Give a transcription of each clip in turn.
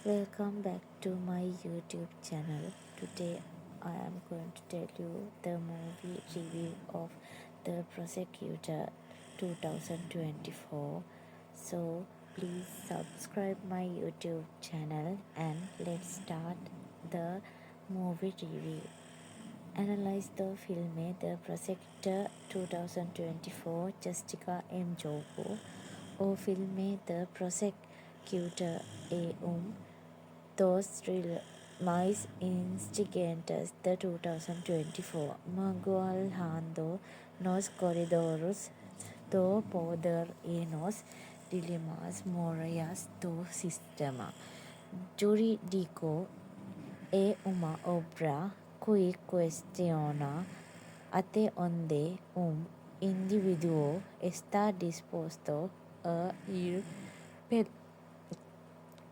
Welcome back to my YouTube channel. Today I am going to tell you the movie review of The Prosecutor 2024. So please subscribe my YouTube channel and let's start the movie review. Analyze the film The Prosecutor 2024 Jessica M. Jogo or film The Prosecutor A Dos Mais Instigantes de 2024, Magoalhando nos corredores do poder e nos dilemas morais do sistema jurídico é uma obra que questiona até onde indivíduo está disposto a ir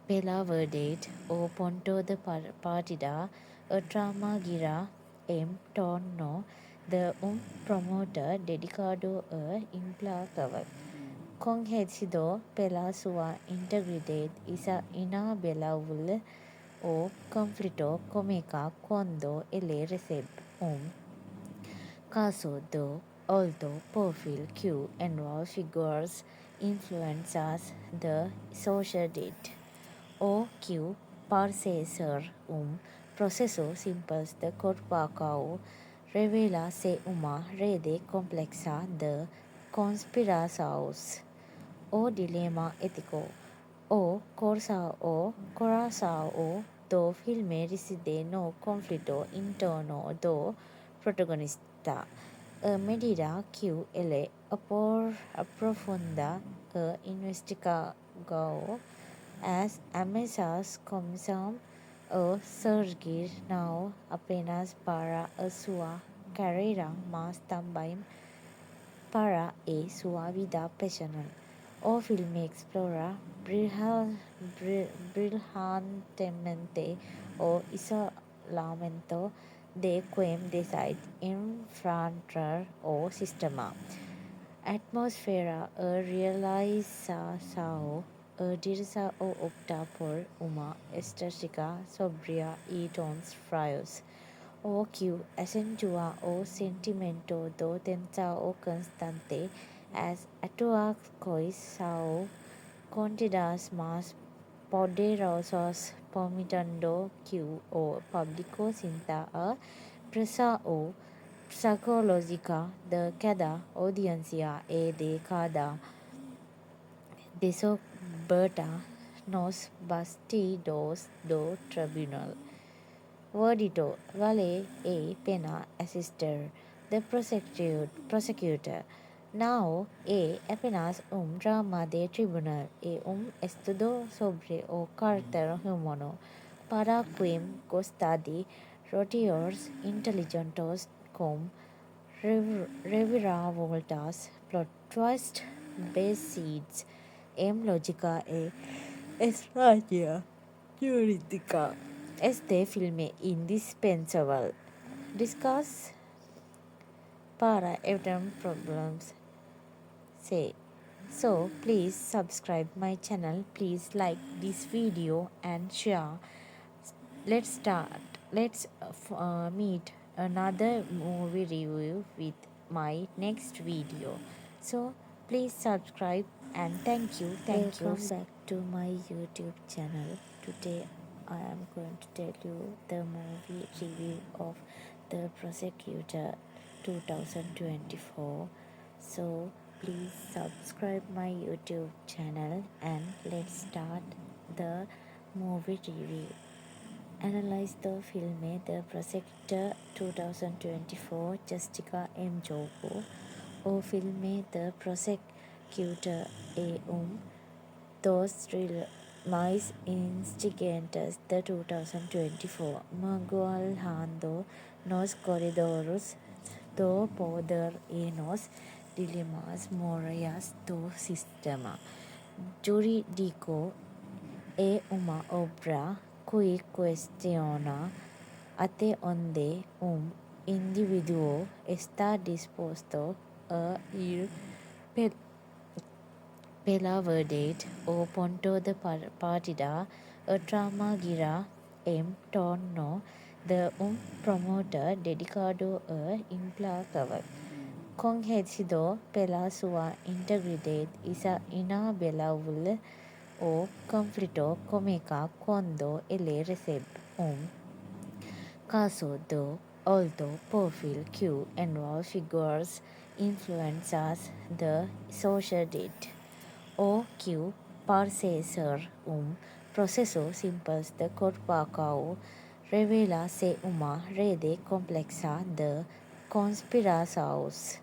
pela verdade ou ponto de partida, a trama gira em torno de promotor dedicado a implacável, conhecido pela sua integridade inabelável. O conflito começa quando ele recebe caso de alto perfil que envolve figuras influências da sociedade. O que parece ser processo simples de corpo revela-se uma rede complexa de conspirações. O dilema ético. O coração do filme reside no conflito interno do protagonista. A medida que ele aprofunda a investigação, as ameaças começam a surgir não apenas para a sua carreira, mas também para a sua vida pessoal. O filme explora brilhantemente o isolamento de quem decide enfrentar o sistema. Atmosfera a realização a direção opta por uma estética sóbria e tons frios, o que acentua o sentimento de tensão constante. As atuações são contidas mas poderosas, permitindo que o público sinta a pressão psicológica de cada audiência e de cada descoberta nos bastidores do tribunal. Verdito: vale a pena assistir. The Prosecutor não é apenas drama de tribunal, é estudo sobre o caráter humano. Para quem gosta de roteiros inteligentes com reviravoltas, plot twists baseados em lógica e estratégia jurídica, este filme é indispensável. Discuss para evitar problemas. So please subscribe my channel. Please like this video and share. Let's meet another movie review with my next video. So please subscribe and thank you. Welcome back to my YouTube channel. Today I am going to tell you the movie review of The Prosecutor 2024. So please subscribe my YouTube channel and let's start the movie review. Analyze the film The Prosecutor 2024 Jessica M. Jogo o film The Prosecutor é dos mais instigantes de 2024, Magoalhando nos corredores do poder e nos dilemas morais do sistema jurídico é uma obra que questiona até onde indivíduo está disposto a ir pela verdade o ponto de partida, a trama gira em torno de promotor dedicado a implacável, conhecido pela sua integridade e sua inabelável o conflito comica quando ele recebe caso do alto perfil que envolve figures influencers da sociedade. O que parece ser processo simples de corpo revela-se uma rede complexa de conspirações.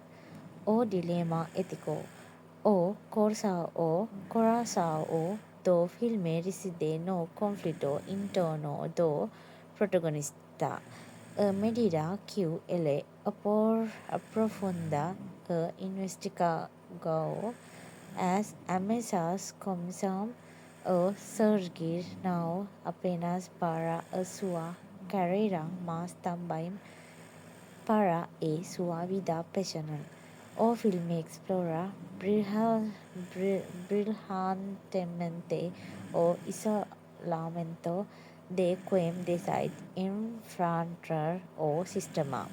O dilema ético. O coração do filme reside no conflito interno do protagonista. A medida que ele aprofunda a investigação, as ameaças começam a surgir não apenas para a sua carreira, mas também para a sua vida pessoal. O filme explora brilhantemente o isolamento de quem decide enfrentar o sistema.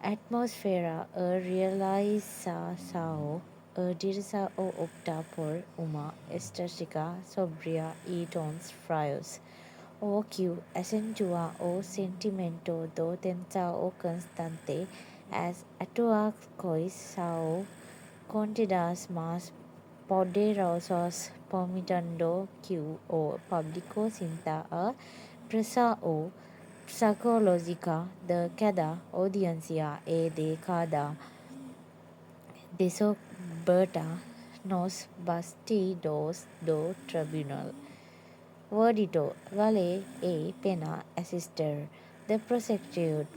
Atmosfera a realização a direção opta por uma estética sóbria e tons frios, o que acentua o sentimento de tensão constante. As atuações são contidas mas poderosas, permitindo que o público sinta a pressão psicológica de cada audiência e de cada descoberta nos bastidores do tribunal. Verdito, vale a pena assistir. The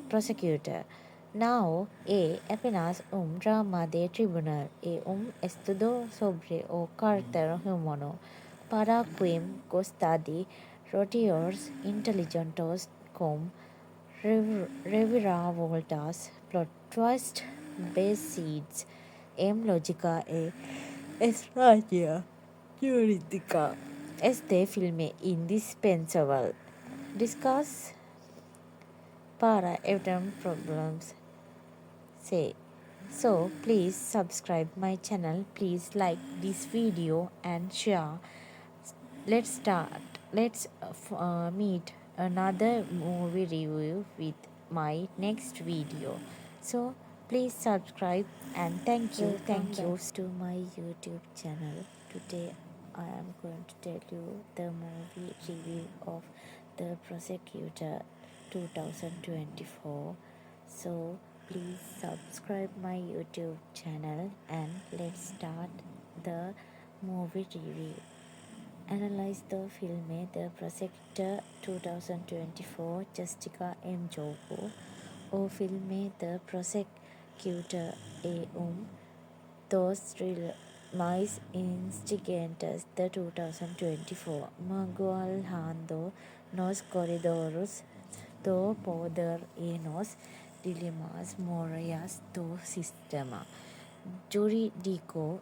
prosecutor não é apenas drama de tribunal, é estudo sobre o caráter humano. Para quem gosta de roteiros inteligentes com reviravoltas, plot twists, bases em lógica e estratégia jurídica. Este filme é indispensável. Discuss para evitar problemas. Say. So please subscribe my channel. Please like this video and share. Let's start. Let's meet another movie review with my next video. So please subscribe and thank you. Thank you to my YouTube channel. Today I am going to tell you the movie review of The Prosecutor 2024. So please subscribe my YouTube channel and let's start the movie review. Analyze the film The Prosecutor 2024 Jessica M. Jogo. O filme The Prosecutor é dos mais instigantes de 2024, magoando nos corredores do poder e nos dilemas morais do sistema jurídico.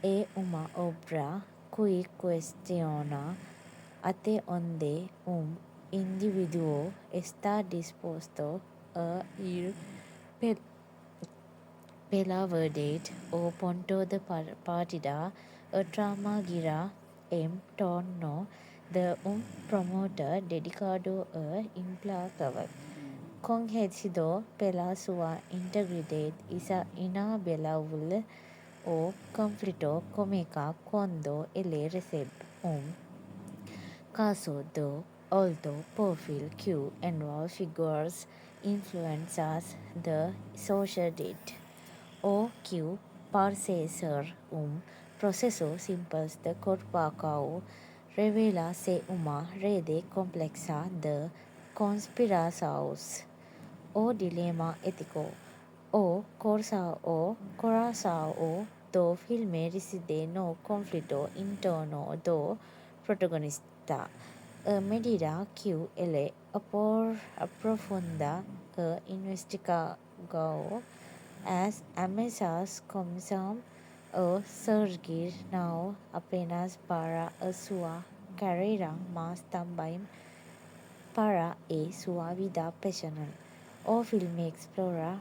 É uma obra que questiona até onde indivíduo está disposto a ir pela verdade. O ponto de partida, a trama gira em torno de promotor dedicado a implacável, conhecido pela sua integridade e sua inabelável o conflito comica quando ele recebe caso do alto perfil que envolve figures influencers da sociedade. O que parece ser processo simples de corpo revela-se uma rede complexa de conspirações. O dilema ético. O coração do filme reside no conflito interno do protagonista. A medida que ele aprofunda a investigação, as ameaças começam o surgir now apenas para a sua carreira, mas também para a sua vida pessoal. O filme explora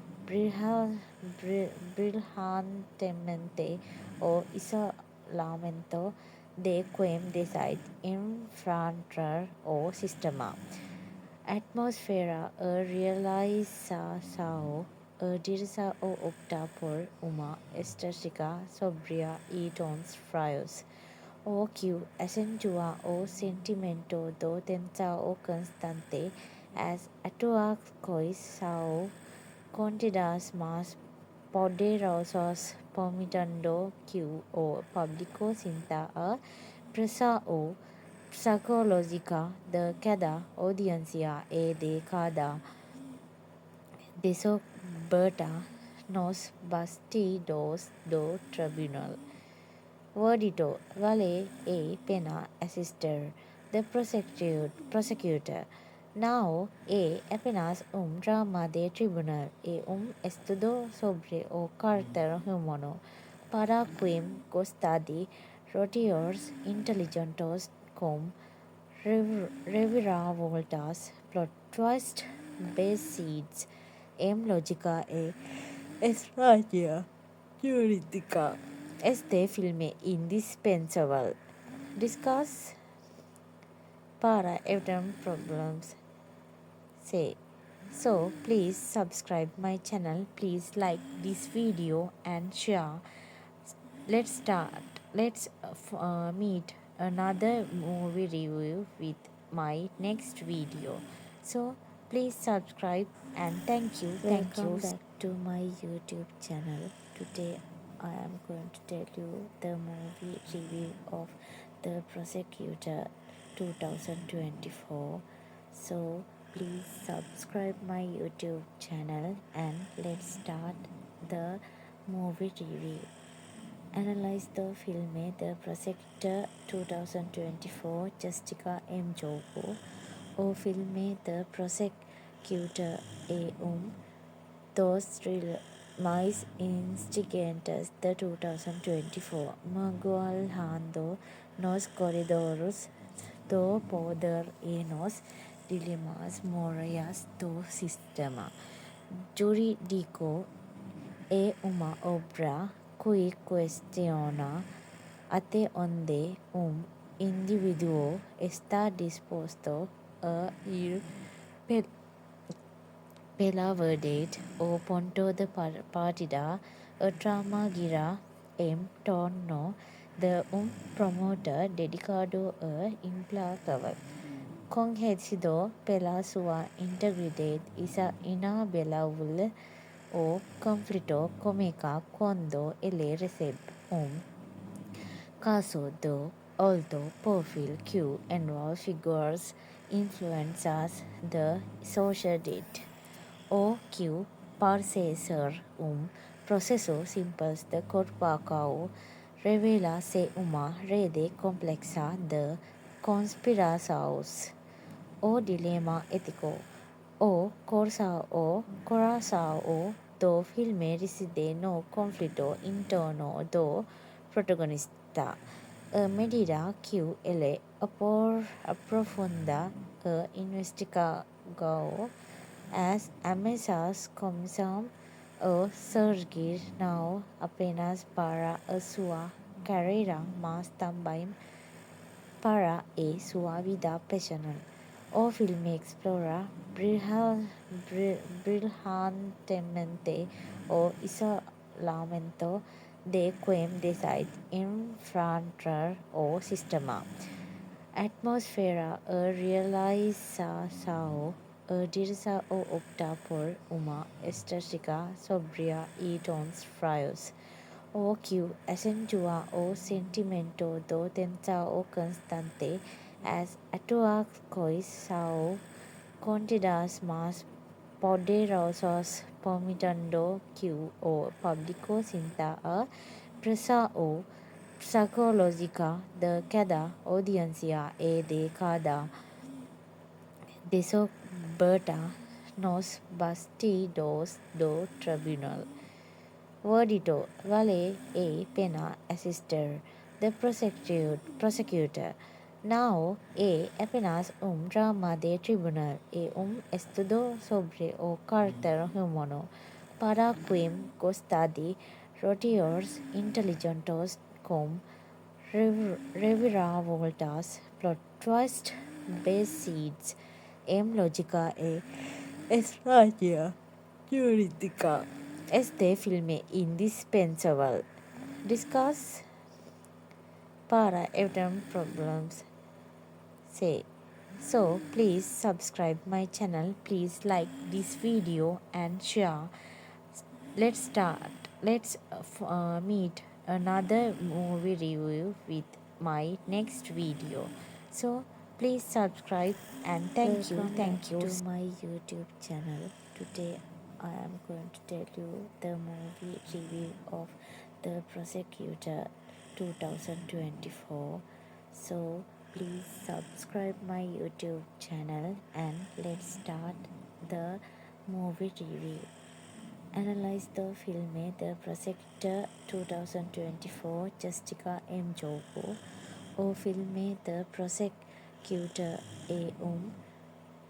brilhantemente o isolamento de quem decide enfrentar o sistema. Atmosfera a realização dirige ou opta por uma estética sombria e tons frios, o que acentua o sentimento do tensão constante. As atuações são contidas mais poderosas, permitindo que o público sinta a pressão psicológica de cada audiência e de cada descoberta nos bastidores do tribunal. Verdito: vale a pena assistir. The prosecutor. Não é apenas drama de tribunal, é estudo sobre o caráter humano. Para quem gosta de roteiros inteligentes com reviravoltas, plot twists, bases em lógica e estratégia jurídica. Este filme é indispensável. Discuss para evitar problemas. Say. So please subscribe my channel. Please like this video and share. Let's start. Let's meet another movie review with my next video. So please subscribe and thank you. Welcome back to my YouTube channel. Today I am going to tell you the movie review of The Prosecutor 2024. So please subscribe my YouTube channel and let's start the movie review. Analyze the film The Prosecutor 2024 Jessica M. Jogo. O filme The Prosecutor é dos mais instigantes de 2024, magoando nos corredores do poder e nos dilemas morais do sistema jurídico. É uma obra que questiona até onde indivíduo está disposto a ir pela verdade. O ponto de partida, a trama gira em torno de promotor dedicado e implacável, conhecido pela sua integridade inabalável. O conflito começa quando ele recebe caso de alto perfil que envolve figuras influenciadas da sociedade. O que parece ser processo simples de corpo revela-se uma rede complexa de conspirações. O dilema ético. O coração do filme reside no conflito interno do protagonista. À medida que ele aprofunda a investigação, as ameaças começam a surgir não apenas para a sua carreira, mas também para a sua vida pessoal. O filme explora brilhantemente o isolamento de quem decide enfrentar o sistema. Atmosfera a realização dirige ou opta por uma estética sombria e tons frios, o que acentua o sentimento de tensão constante. As atuações são contidas mais poderosas, permitindo que o público sinta a pressão psicológica de cada audiência e de cada descoberta nos bastidores do tribunal. Verdito, Vale A. Pena assisted the prosecutor. Now, apenas drama de tribunal e estudo sobre o carácter humano para quem gosta de roteiros inteligentes com reviravoltas, plot twist, base seeds, lógica e estrategia jurídica. Este filme indispensable. Discuss para evitar problems. Say. So please subscribe my channel. Please like this video and share. Let's start. Let's meet another movie review with my next video. So please subscribe and thank you. Thank you to my YouTube channel. Today I am going to tell you the movie review of The Prosecutor 2024. So please subscribe my YouTube channel and let's start the movie review. Analyze the film The Prosecutor 2024 Jessica M. Jogo o filme The Prosecutor e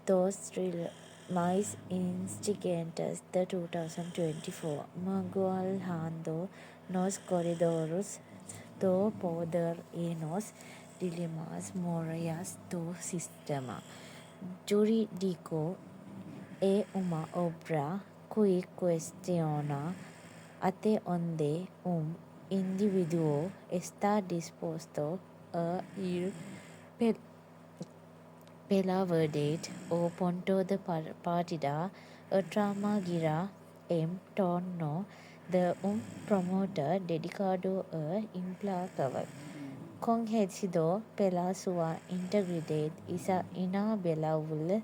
dos thriller mais instigantes de 2024 magoalhando nos corredores do poder e nos dilemas morais do sistema jurídico é uma obra que questiona até onde indivíduo está disposto a ir pela verdade ou ponto de partida. A trama gira em torno de promotor dedicado a implacável, conhecido pela sua integridade inabalável.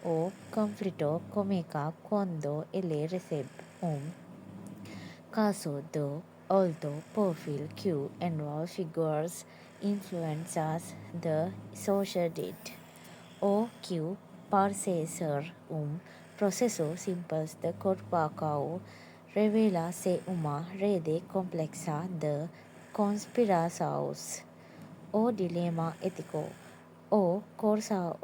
O conflito começa quando ele recebe caso de alto perfil que envolve figuras influenciadas da sociedade ou que parece ser processo simples de corpo revela-se uma rede complexa de conspirações. O dilema ético. O coração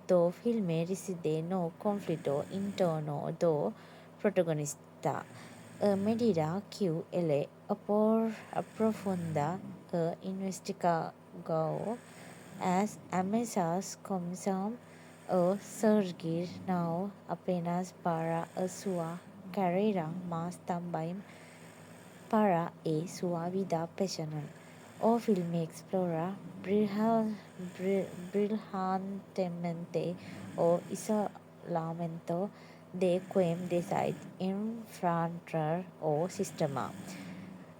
do filme reside no conflito interno do protagonista. À medida que ele aprofunda a investigação, as ameaças começam a surgir não apenas para a sua carreira, mas também para a sua vida pessoal. O filme explora brilhantemente o isolamento de quem decide enfrentar o sistema.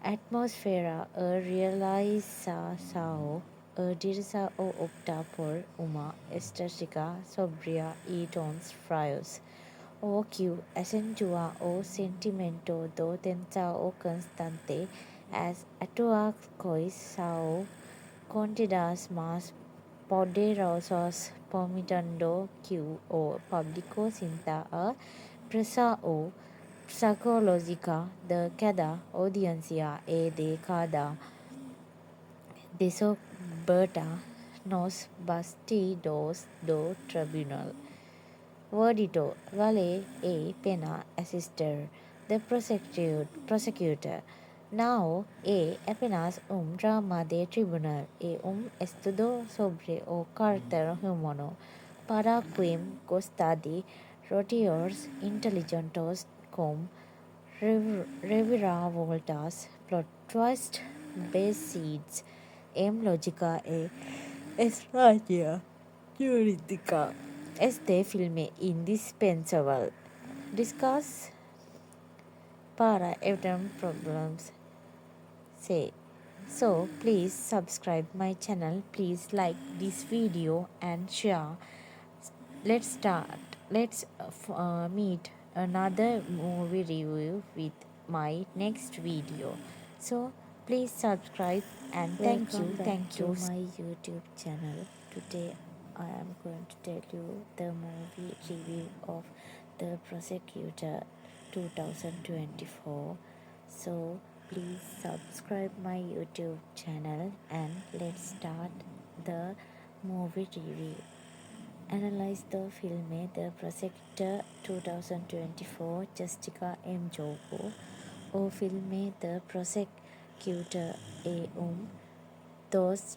Atmosfera, a realização, a direção opta por uma estética sóbria e tons frios, o que acentua o sentimento de tensão constante. As atuações são contidas mas poderosas, permitindo que o público sinta a pressão psicológica de cada audiência e de cada descoberta nos bastidores do tribunal. Verdito, vale a pena assistir the prosecutor. Now, é apenas drama de tribunal e estudo sobre o carácter humano para quem gosta de roteiros inteligentes com reviravoltas, plot twist, base seeds, lógica e estratégia jurídica. Este filme indispensable. Discuss para evitar problems. Say. So please subscribe my channel. Please like this video and share. Let's start. Let's meet another movie review with my next video. So please subscribe and thank you. Thank you to my YouTube channel. Today I am going to tell you the movie review of The Prosecutor 2024. So please subscribe my YouTube channel and let's start the movie review. Analyze the film The Prosecutor 2024 Jessica M. Jogo or film The Prosecutor A. Those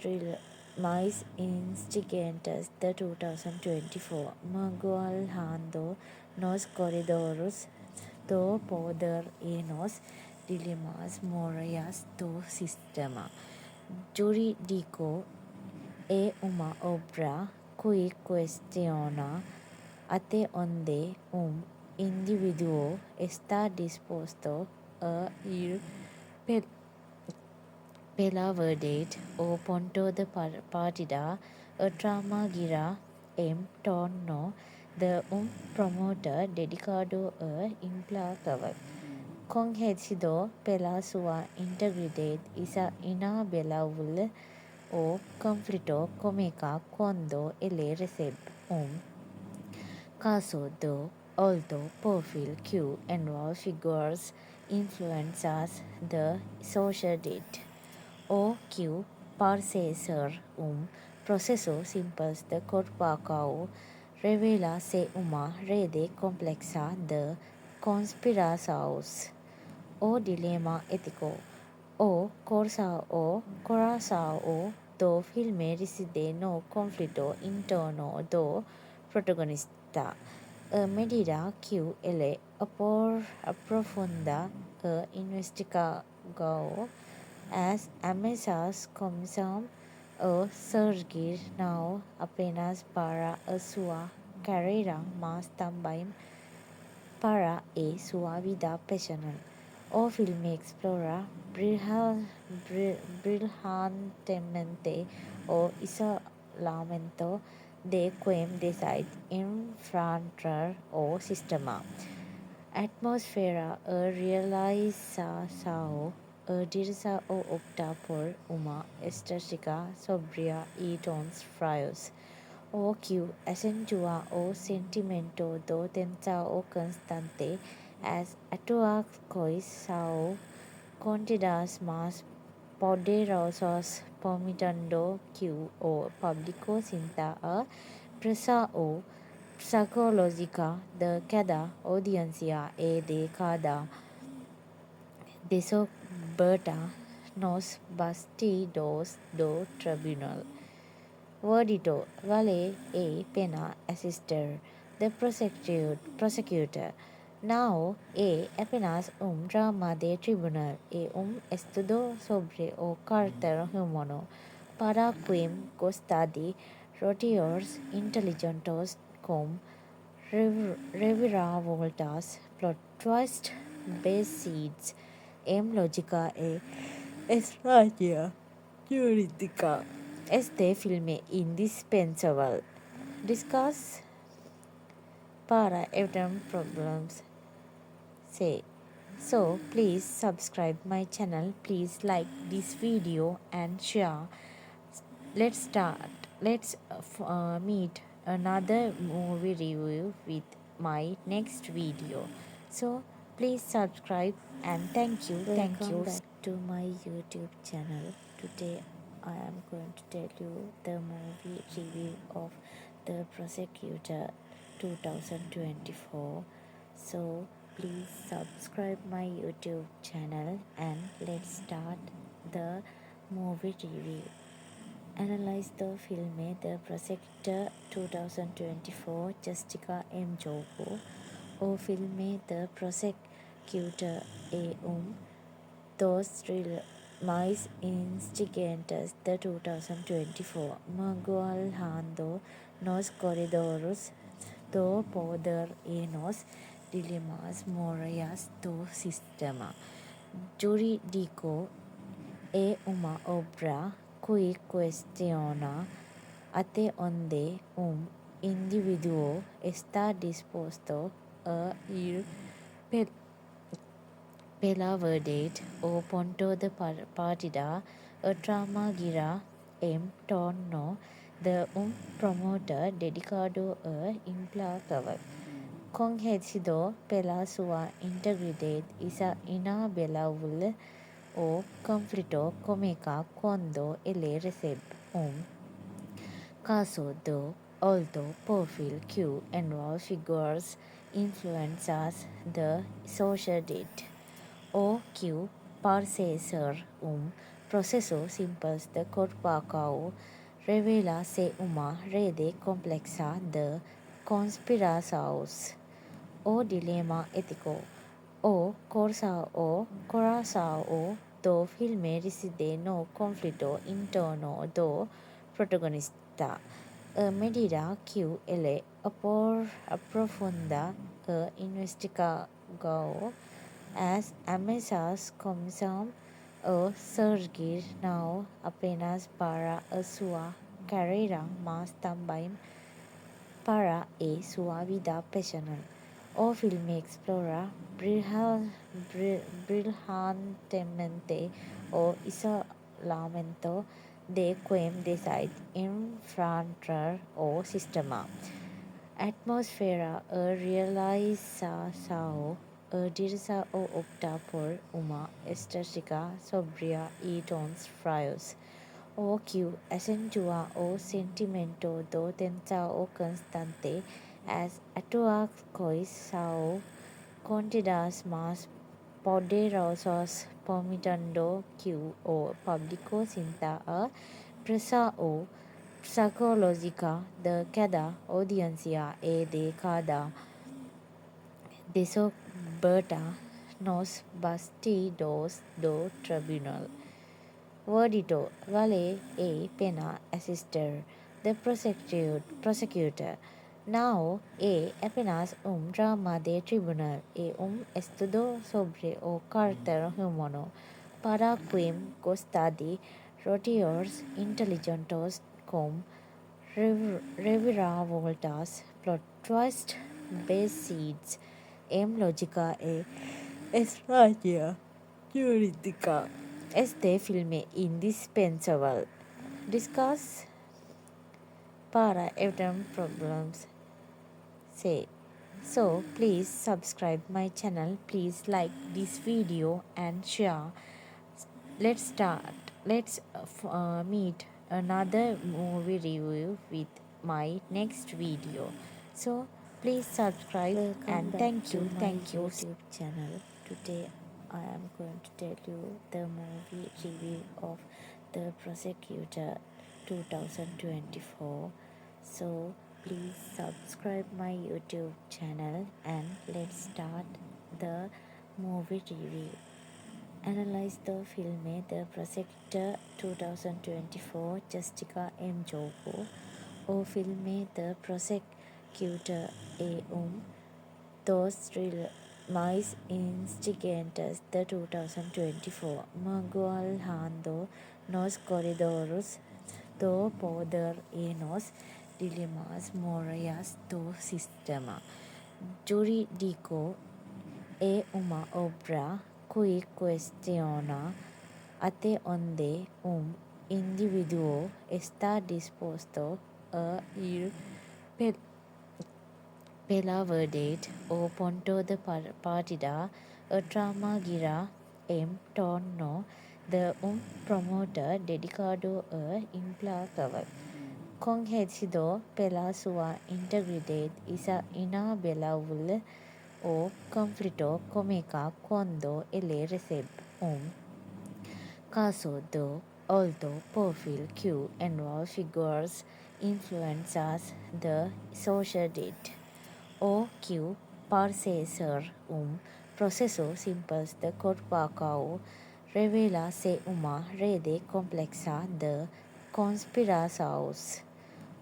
Mais Instigantes the 2024 Magualhando nos corredores do poder e nos dilemas morais do sistema jurídico é uma obra que questiona até onde indivíduo está disposto a ir pela verdade ou ponto de partida. A trama gira em torno de promotor dedicado a implacável, conhecido pela sua integridade inabelável. O conflito começa quando ele recebe caso de alto perfil que envolve figuras influenciadas da sociedade. O que parece ser processo simples de corpo revela-se uma rede complexa de conspirações. O dilema ético. O coração do filme reside no conflito interno do protagonista. A medida que ele aprofunda a investigação, as ameaças começam a surgir não apenas para a sua carreira, mas também para a sua vida pessoal. O filme explora brilhantemente o isolamento de quem decide enfrentar o sistema. Atmosfera, a realização, a direção opta por uma estética sóbria e tons frios, o que acentua o sentimento de tensão constante. As atuações são contidas mas poderosas, permitindo que o público sinta a pressão psicológica de cada audiência e de cada descoberta nos bastidores do tribunal. Verdito, vale a pena assistir. The Prosecutor não é apenas drama de tribunal, é estudo sobre o caráter humano. Para quem gosta de roteiros inteligentes com reviravoltas, plot twists baseados em lógica e estratégia jurídica, este filme é indispensável. Discuss para evitar problems. So please subscribe my channel. Please like this video and share. Let's start. Let's meet another movie review with my next video. So please subscribe and thank you. Welcome back to my YouTube channel. Today I am going to tell you the movie review of The Prosecutor 2024. So please subscribe my YouTube channel and let's start the movie review. Analyze the film The Prosecutor 2024 Jessica M. Jogo or film The Prosecutor A. Dos Mais Instigantes de 2024 Magualhando nos corredores do poder e nos dilemas morais do sistema jurídico é uma obra que questiona até onde indivíduo está disposto a ir pela verdade ou ponto de partida. A trama gira em torno de promotor dedicado a implacável, conhecido pela sua integridade e inabilidade o conflito comica quando ele recebe caso do alto perfil que envolve figures influencers da sociedade ou que parece ser processo simples de corpo revela-se uma rede complexa de conspirações. O dilema ético. O coração do filme reside no conflito interno do protagonista. À medida que ele aprofunda a investigação, as ameaças começam a surgir não apenas para a sua carreira, mas também para a sua vida pessoal. O filme explora brilhantemente o isolamento de quem decide enfrentar o sistema. Atmosfera a realização a direção opta por uma estética sóbria e tons frios, o que acentua o sentimento de tensão constante. As atuações são contidas mas poderosas, permitindo que o público sinta a pressão psicológica de cada audiência e de cada descoberta nos bastidores do tribunal. Verdito, vale a pena assistir. The prosecutor. Não é apenas drama de tribunal, é estudo sobre o caráter humano. Para quem gosta de roteiros inteligentes com reviravoltas, plot twist, bases em lógica e estratégia jurídica. Este filme é indispensável. Discuss para evitar problemas. Say. So please subscribe my channel. Please like this video and share. Let's start. Let's meet another movie review with my next video. So please subscribe. Welcome and thank you. Thank you. YouTube channel. Today I am going to tell you the movie review of The Prosecutor 2024. So please subscribe my YouTube channel and let's start the movie review. Analyze the film The Prosecutor 2024 Jessica M. Jogo. O filme The Prosecutor é dos mais instigantes de 2024, mergulhando nos corredores do poder e nos dilemas morais do sistema jurídico. É uma obra que questiona até onde indivíduo está disposto a ir pela verdade. O ponto de partida, a trama gira em torno de promotor dedicado a implacável, conhecido pela sua integridade e inabilidade o conflito comica quando ele recebe caso de alto perfil que envolve figures influencers da sociedade ou que parece ser processo simples de corpo revela-se uma rede complexa de conspirações.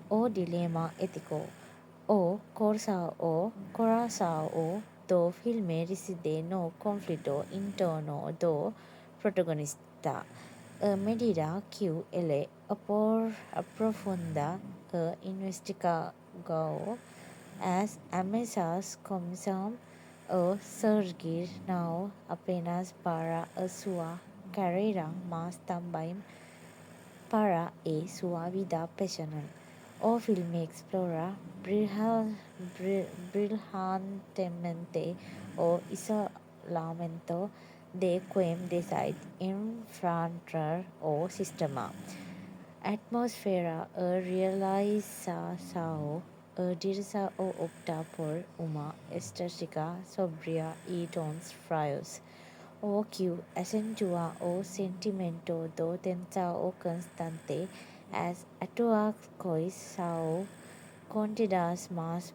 O dilema ético. O coração do filme reside no conflito interno do protagonista. À medida que ele aprofunda a investigação, as ameaças começam a surgir não apenas para a sua carreira, mas também para a sua vida pessoal. o film explorer brilhantemente o isolamento de quem decide enfrentar o sistema. Atmosfera realização dirige ou opta por uma estética sobria e tons frios, o que acentua o sentimento do tensão constante. As atuações são contidas mais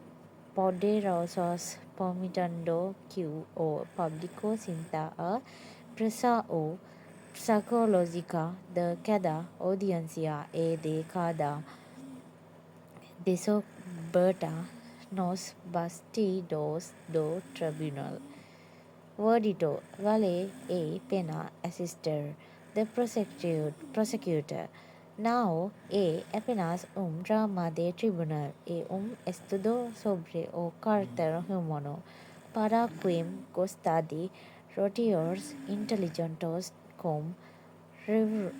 poderosas, permitindo que o público sinta a pressão psicológica de cada audiência e de cada descoberta nos bastidores do tribunal. Verdito: vale a pena assistir. The prosecutor. Não é apenas drama de tribunal, é estudo sobre o caráter humano. Para quem gosta de roteiros inteligentes com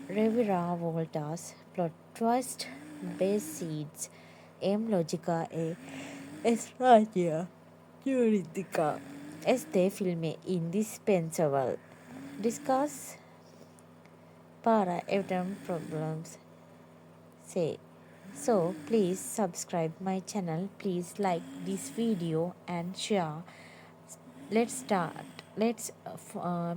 reviravoltas, plot twists, bases em lógica e estratégia jurídica. Este filme é indispensável. Discuss para evitar problemas. Say. So please subscribe my channel. Please like this video and share. Let's start. Let's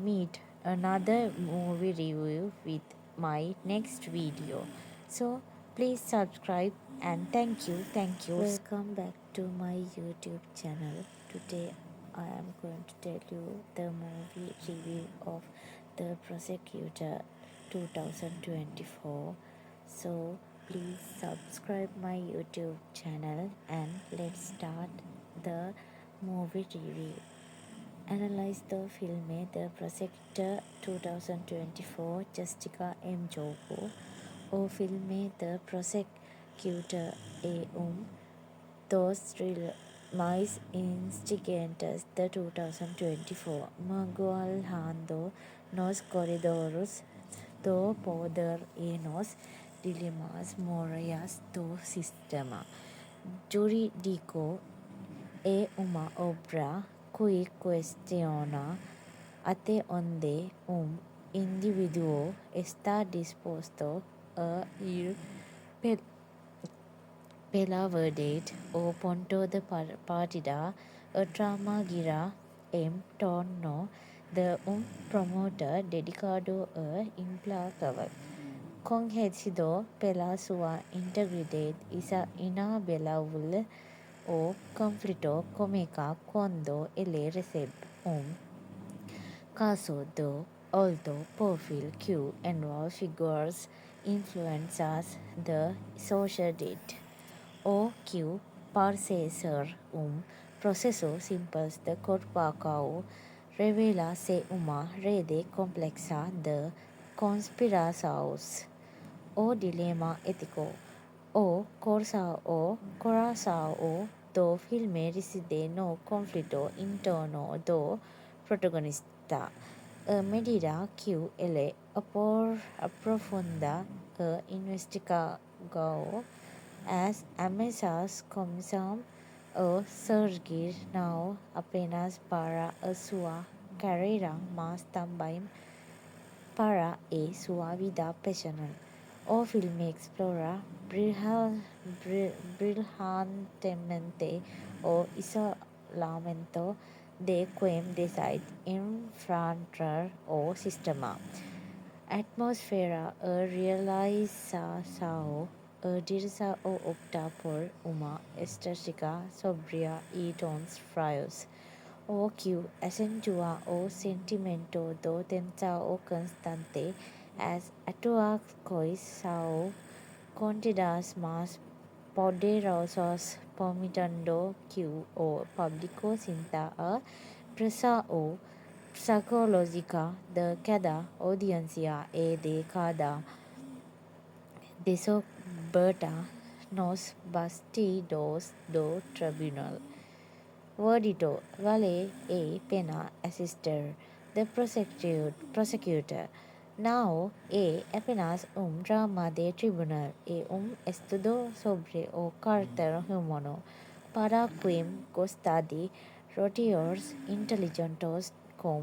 meet another movie review with my next video. So please subscribe and thank you. Thank you. Welcome back to my YouTube channel. Today I am going to tell you the movie review of The Prosecutor 2024. So please subscribe my YouTube channel and let's start the movie review. Analyze the film The Prosecutor 2024 Jessica M. Jogo o filme The Prosecutor e dos mais instigantes de 2024 magoalhando nos corredores do poder e nos dilemas morais do sistema jurídico. É uma obra que questiona até onde indivíduo está disposto a ir pela verdade. O ponto de partida, a trama gira em torno de promotor dedicado a implacável, conhecido pela sua integridade inabalável. O conflito começa quando ele recebe caso de alto perfil que envolve figuras influentes da sociedade. O que parece ser processo simples de corpo revela-se uma rede complexa de conspirações. O dilema ético. O coração do filme reside no conflito interno do protagonista. À medida que ele aprofunda a investigação, as ameaças começam a surgir não apenas para a sua carreira, mas também para a sua vida pessoal. O filme explora brilhantemente o isolamento de quem decide enfrentar o sistema. Atmosfera realização dirige ou opta por uma estética sobria e tons frios, o que acentua o sentimento do tensão constante. As atuações são contidas mais poderosas, permitindo que o público sinta a pressão psicológica de cada audiência e de cada descoberta nos bastidores do tribunal. Verdito: vale a pena assistir. The prosecutor. Now, apenas drama de tribunal estudo sobre o carter humano para quem gosta de roteos inteligentes com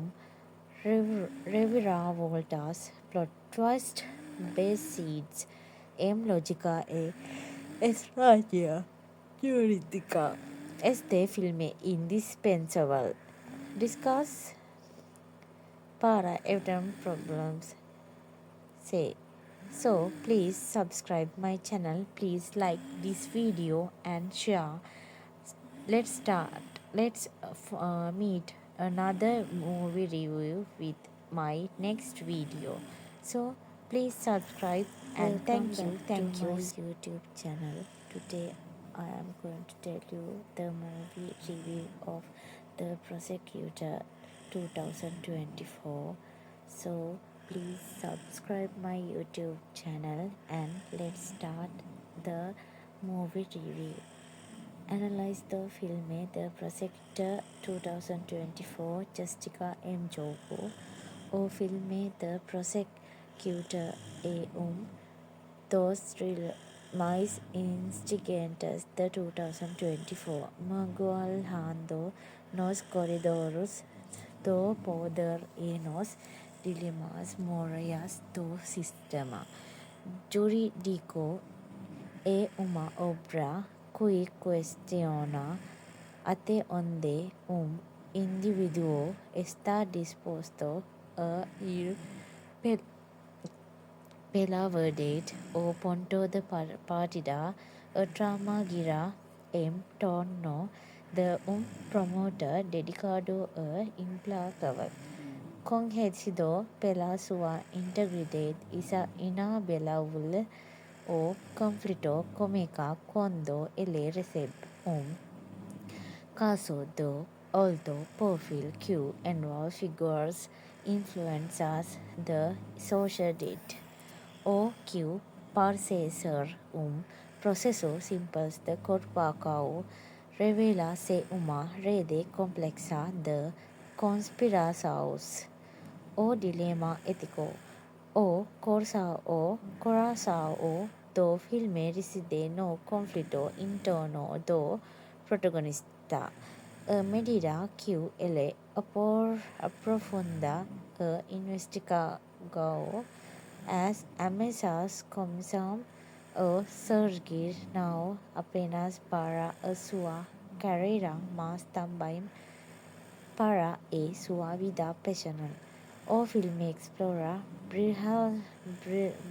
reviravoltas, plot twist, base seeds, lógica e estrategia jurídica. Este filme indispensable. Discuss para evitar problems. Say. So please subscribe my channel. Please like this video and share. Let's start. Let's meet another movie review with my next video. So please subscribe and thank you. Thank you. My YouTube channel. Today I am going to tell you the movie review of The Prosecutor 2024. So please subscribe my YouTube channel and let's start the movie review. Analyze the film The Prosecutor 2024 Jessica M. Jogo o filme The Prosecutor dos mais instigantes de 2024 magoalhando nos corredores do poder e nos dilemas morais do sistema jurídico é uma obra que questiona até onde indivíduo está disposto a ir pela verdade. O ponto de partida, a trama gira em torno de promotor dedicado a implacável, conhecido pela sua integridade inabelável. O conflito começa quando ele recebe caso de alto perfil que envolve figuras influenciadas da sociedade. O que parece ser processo simples de corpo revela-se uma rede complexa de conspirações. O dilema ético. O coração do filme reside no conflito interno do protagonista. A medida que ele aprofunda a investigação, as ameaças começam a surgir não apenas para a sua carreira, mas também para a sua vida pessoal. O filme explora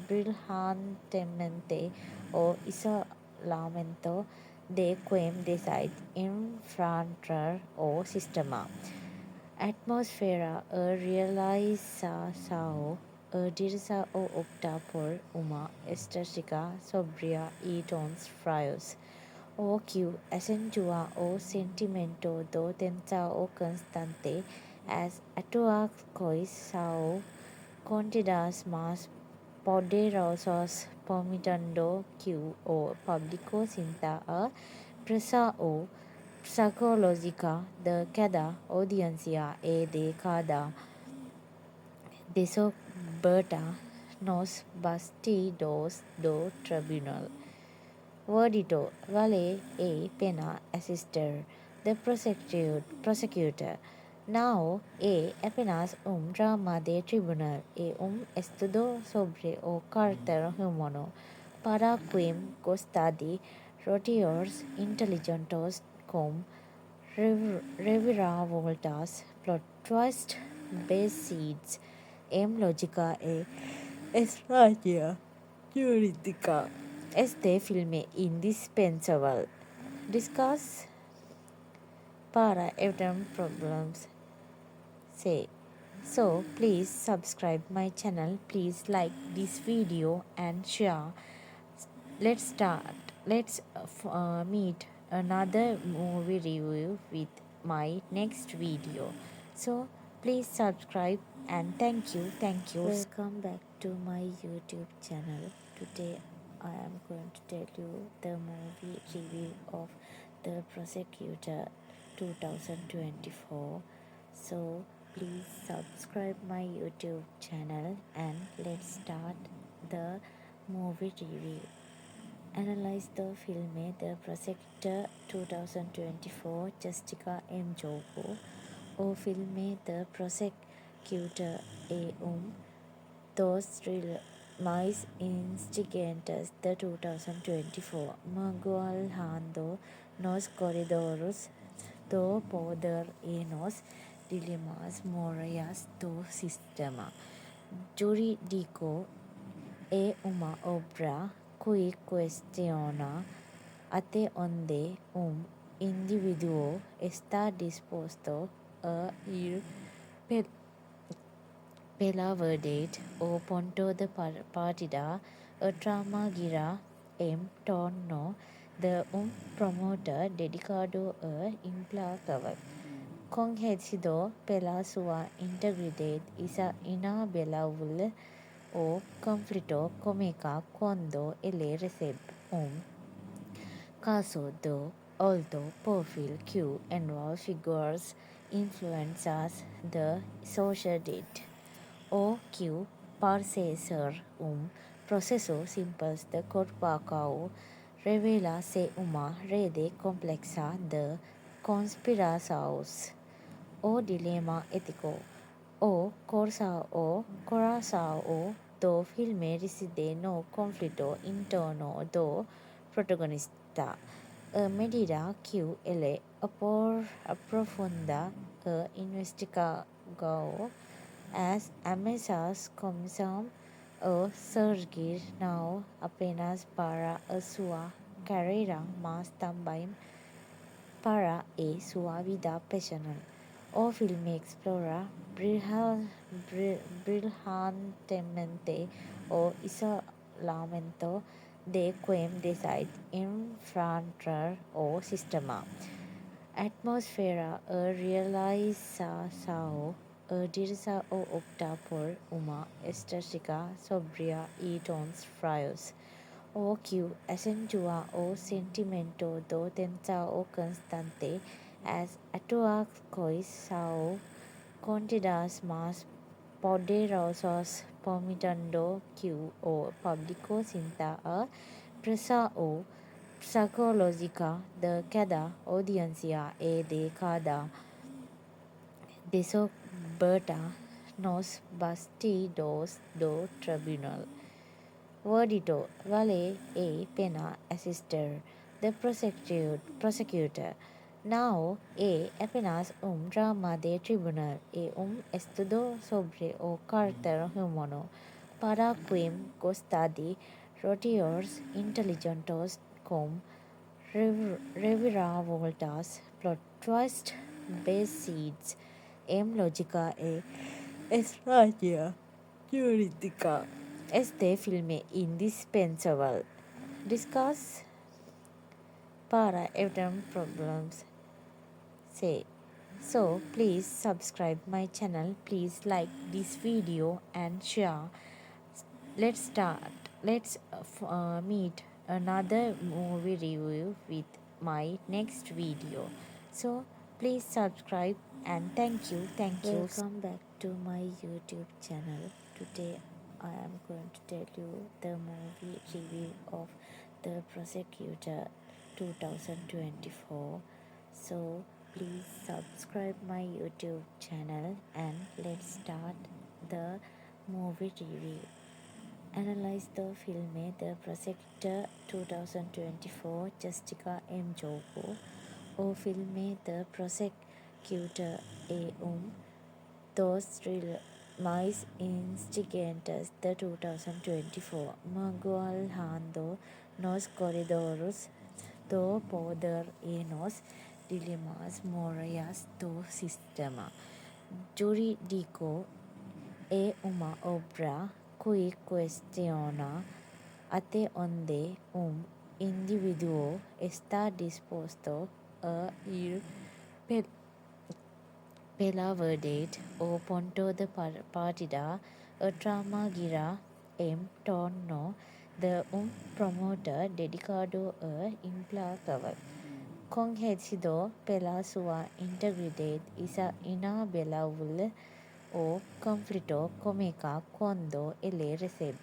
brilhantemente o isolamento de quem decide enfrentar o sistema. Atmosfera, a realização, a direção opta por uma estética sóbria e tons frios, o que acentua o sentimento de tensão constante. As atuações são contidas mas poderosas, permitindo que o público sinta a pressão psicológica de cada audiência e de cada descoberta nos bastidores do tribunal. Verdito, vale a pena assistir. The Prosecutor. Now é apenas drama de tribunal e estudo sobre o caráter humano para quem gosta de roteos inteligentes com reviravoltas, plot twist, base seeds, lógica e estratégia jurídica. Este filme indispensable. Discuss para evitar problems. Say. So please subscribe my channel. Please like this video and share. Let's start. Let's meet another movie review with my next video. So please subscribe and thank you. Thank you. Welcome back to my YouTube channel. Today I am going to tell you the movie review of The Prosecutor 2024. So please subscribe my YouTube channel and let's start the movie review. Analyze the film The Prosecutor 2024 Justica M. Jogo or film The Prosecutor A. Dos Mais Instigantes the 2024 Magualhando nos corredores do poder e nos dilemas morais do sistema jurídico é uma obra que questiona até onde indivíduo está disposto a ir pela verdade ou ponto de partida. A trama gira em torno de promotor dedicado a implacável, conhecido pela sua integridade inabalável. O conflito comica quando ele recebe caso de alto perfil que envolve figuras influenciadas da sociedade ou que parece ser processo simples de corpacao revela-se uma rede complexa de conspirações. O dilema ético. O coração do filme reside no conflito interno do protagonista. A medida que ele aprofunda a investigação, as ameaças começam a surgir não apenas para a sua carreira, mas também para a sua vida pessoal. O filme explora brilhantemente o isolamento de quem decide enfrentar o sistema. Atmosfera a realização a direção opta por uma estética sóbria e tons frios, o que acentua o sentimento de tensão constante. As atuações são contidas mas poderosas, permitindo que o público sinta a pressão psicológica de cada audiência e de cada descoberta nos bastidores do tribunal. Verdito: vale a pena assistir. The Prosecutor não é apenas drama de tribunal, é estudo sobre o caráter humano. Para quem gosta de roteiros inteligentes com reviravoltas, plot twists baseados em lógica e estratégia jurídica, este filme é indispensável. Discuss para evitar problemas. So please subscribe my channel. Please like this video and share. Let's start. Let's meet another movie review with my next video. So please subscribe and thank you. Welcome back to my YouTube channel. Today I am going to tell you the movie review of The Prosecutor 2024. So please subscribe my YouTube channel and let's start the movie review. Analyze the film The Prosecutor 2024 Justica M. Jogo or film The Prosecutor A. Dos Mais Instigantes the 2024 Magualhando nos corredores do poder e nos dilemas morais do sistema jurídico é uma obra que questiona até onde indivíduo está disposto a ir pela verdade ou ponto de partida. A trama gira em torno de promotor dedicado a implacável, conhecido pela sua integridade e inapelabil o conflito comica quando ele recebe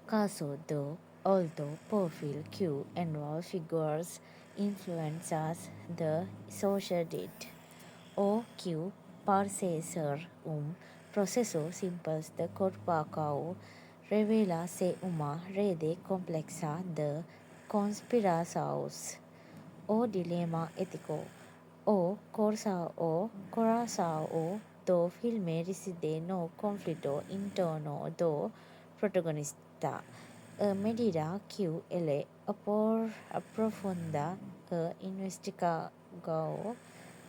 caso do alto perfil que envolve figures influencers the sociedade ou que parece ser processo simples de corpo revela ser uma rede complexa de conspirações. O dilema ético. O coração do filme reside no conflito interno do protagonista. A medida que ele aprofunda a investigação,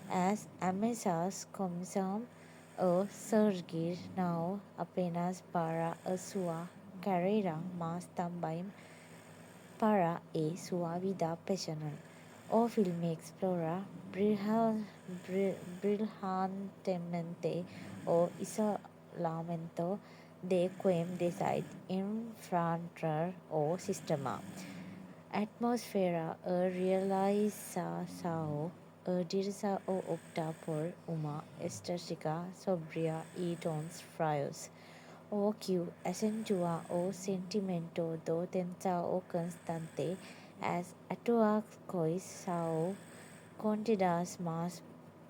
as ameaças começam a surgir não apenas para a sua carreira, mas também para a sua vida pessoal. O filme explora brilhantemente o isolamento de quem decide enfrentar o sistema. Atmosfera a realização a direção opta por uma estética sóbria e tons frios, o que acentua o sentimento de tensão constante. As atuações são contidas mas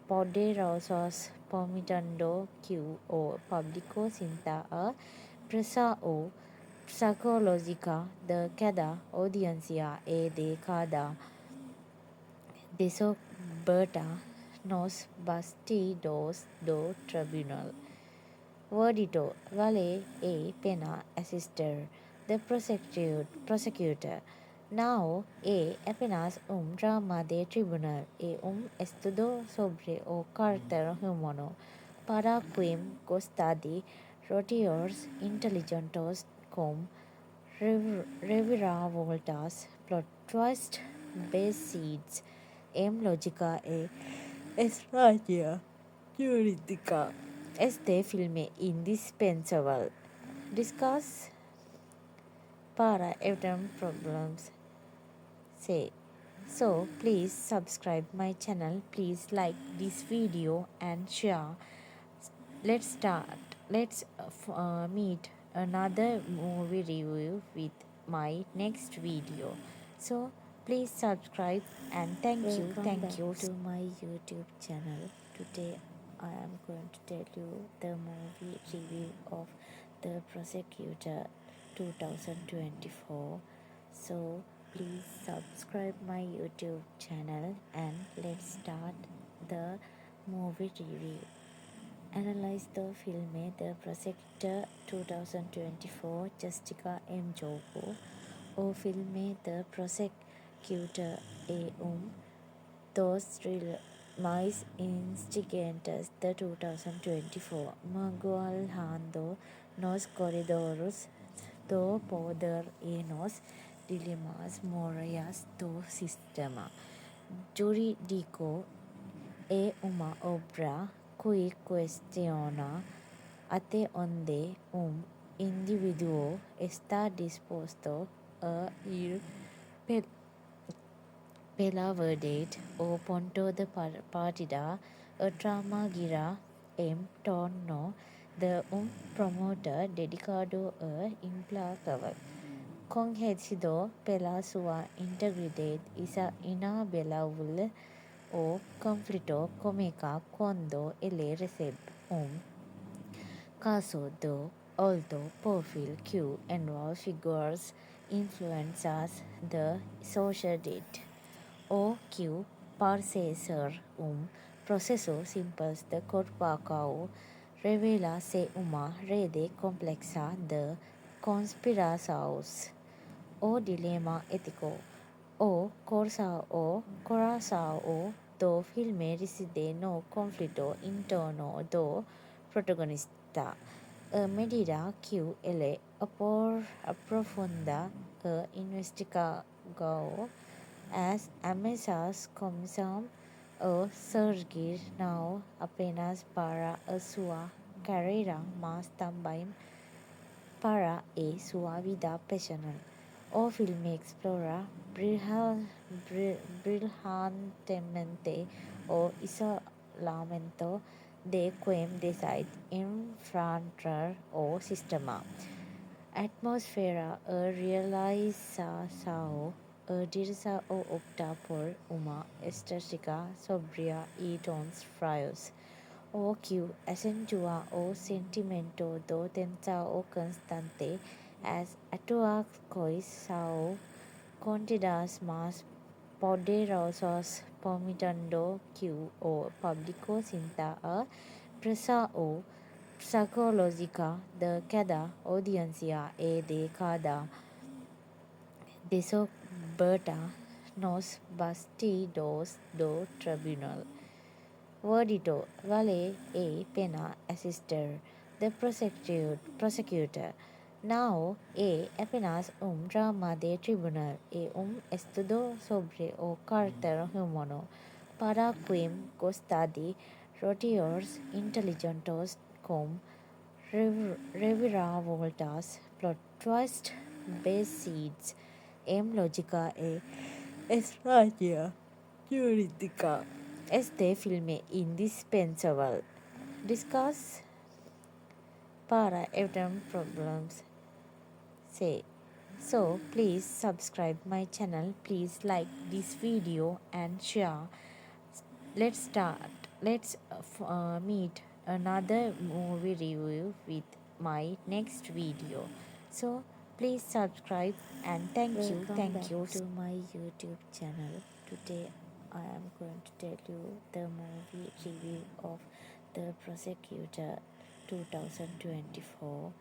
poderosas, permitindo que o público sinta a pressão psicológica de cada audiência e de cada descoberta nos bastidores do tribunal. Verdito: vale a pena assistir. The Prosecutor não é apenas drama de tribunal, é estudo sobre o caráter humano. Para quem gosta de roteiros inteligentes com reviravoltas, plot twists, baseados em lógica e estratégia jurídica. Este filme é indispensável. Discuss para evitar problemas. Say. So please subscribe my channel. Please like this video and share. Let's start. Let's meet another movie review with my next video. So please subscribe and thank you. Thank you to my YouTube channel. Today I am going to tell you the movie review of The Prosecutor 2024. So please subscribe my YouTube channel and let's start the movie review. Analyze the film The Prosecutor 2024 Jessica M. Jogo. O filme The Prosecutor é dos mais instigantes de 2024, magoando nos corredores do poder e nos dilemas morais do sistema jurídico. É uma obra que questiona até onde indivíduo está disposto a ir pela verdade. O ponto de partida, a trama gira em torno de promotor dedicado a implacável, conhecido pela sua integridade e inabelável o conflito comica quando ele recebe caso do alto perfil que envolve figures influencers da sociedade, ou que parece ser processo simples de corpo revela ser uma rede complexa de conspirações. O dilema ético. O coração do filme reside no conflito interno do protagonista. A medida que ele aprofunda a investigação, as ameaças começam a surgir não apenas para a sua carreira, mas também para a sua vida pessoal. o film explorer brilhantemente o isolamento de quem decide enfrentar o sistema. Atmosfera realização dirige ou opta por uma estética sobria e tons frios, o que acentua o sentimento do tensão constante. As atuações são contidas mais poderosas, permitindo que o público sinta a pressão psicológica de cada audiência e de cada descoberta nos bastidores do tribunal. Verdito: vale a pena assistir. The prosecutor. Não é apenas drama de tribunal, é estudo sobre o caráter humano. Para quem gosta de roteiros inteligentes com reviravoltas, plot twists, baseados em lógica e estratégia jurídica. Este filme é indispensável. Discuss para evitar problemas. Say. So please subscribe my channel. Please like this video and share. Let's start. Let's meet another movie review with my next video. So please subscribe and thank you. Thank you to my YouTube channel. Today I am going to tell you the movie review of The Prosecutor 2024.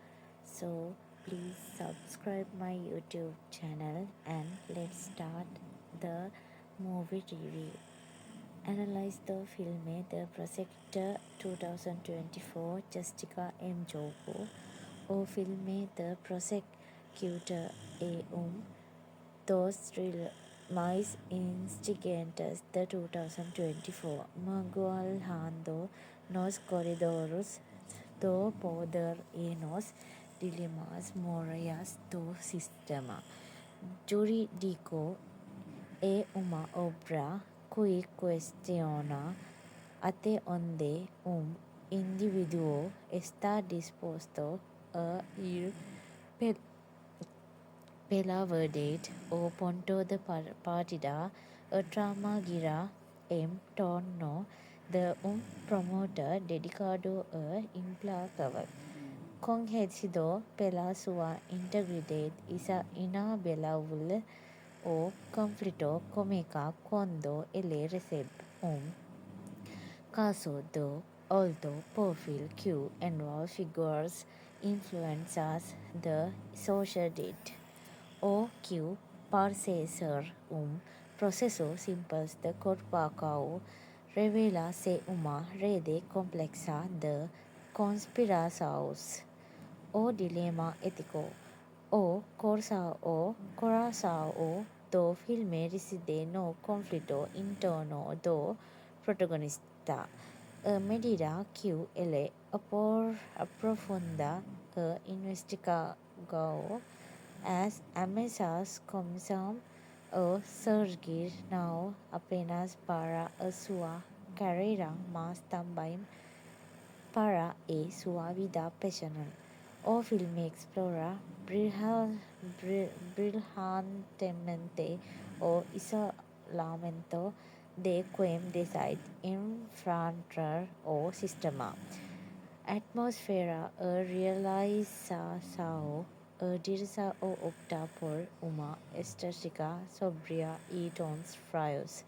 So please subscribe my YouTube channel and let's start the movie review. Analyze the film The Prosecutor 2024 Jessica M. Jogo. O filme The Prosecutor é dos mais instigantes de 2024, mergulhando nos corredores do poder e nos dilemas morais do sistema jurídico. É uma obra que questiona até onde indivíduo está disposto a ir pela verdade. O ponto de partida, a trama gira em torno de promotor dedicado e implacável, conhecido pela sua integridade inabalável. O conflito começa quando ele recebe caso de alto perfil que envolve figuras influentes da sociedade. O que parece ser processo simples de corpo revela-se uma rede complexa de conspirações. O dilema ético. O coração do filme reside no conflito interno do protagonista. À medida que ele aprofunda e investiga, as ameaças começam a surgir não apenas para a sua carreira, mas também para a sua vida pessoal. O filme explora brilhantemente o isolamento de quem decide enfrentar o sistema. Atmosfera realização dirige ou opta por uma estética sobria e tons frios,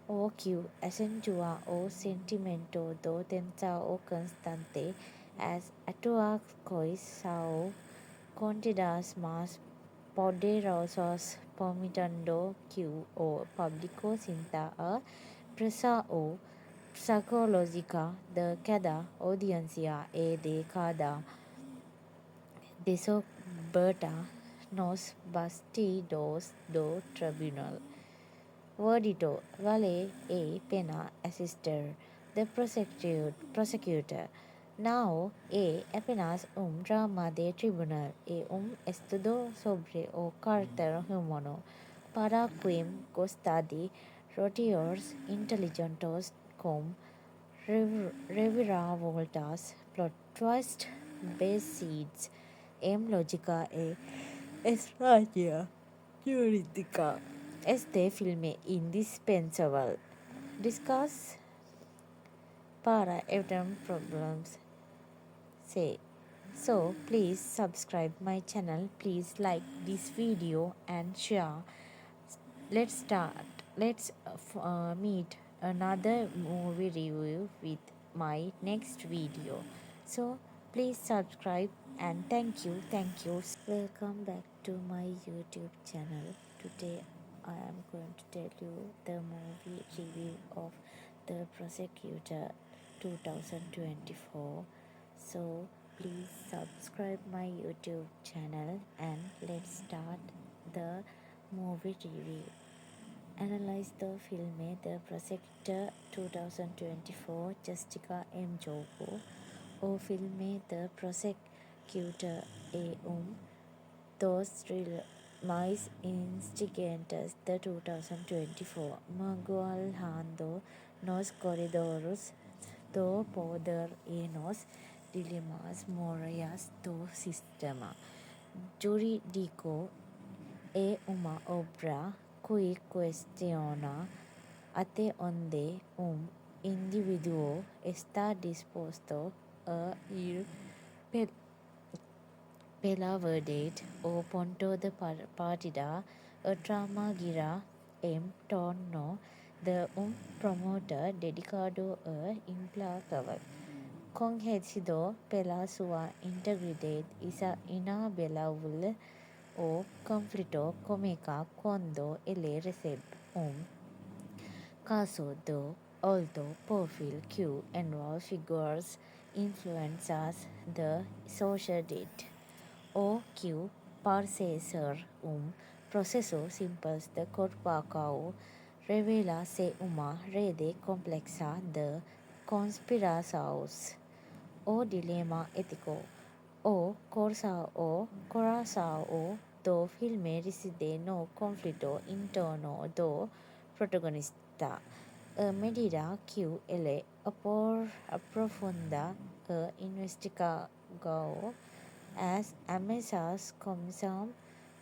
o que acentua o sentimento do tensão constante. As atuações são contidas mais poderosas, permitindo que o público sinta a pressão psicológica de cada audiência e de cada descoberta nos bastidores do tribunal. Verdito: vale a pena assistir. The prosecutor. Now, apenas drama de tribunal e estudo sobre o carácter humano para quem gosta de roteiros inteligentes com reviravoltas, plot twist, base lógica e estrategia jurídica. Este filme indispensable. Discuss para evitar problems. Say. So please subscribe my channel. Please like this video and share. Let's start. Let's meet another movie review with my next video. So please subscribe and thank you. Thank you. Welcome back to my YouTube channel. Today I am going to tell you the movie review of The Prosecutor 2024. So please subscribe my YouTube channel and let's start the movie review. Analyze the film The Prosecutor 2024 Jessica M. Jogo o filme The Prosecutor e dos mais instigantes de 2024 magoalhando nos corredores do poder e nos dilemas morais do sistema jurídico é uma obra que questiona até onde indivíduo está disposto a ir pela verdade ou ponto de partida. A trama gira em torno de promotor dedicado a implacável, conhecido pela sua integridade inabalável. O conflito começa quando ele recebe caso de alto perfil que envolve figuras influenciadas da sociedade. O que parece ser processo simples de corpo revela-se uma rede complexa de conspirações. O dilema ético. O coração do filme reside no conflito interno do protagonista. À medida que ele aprofunda a investigação, as ameaças começam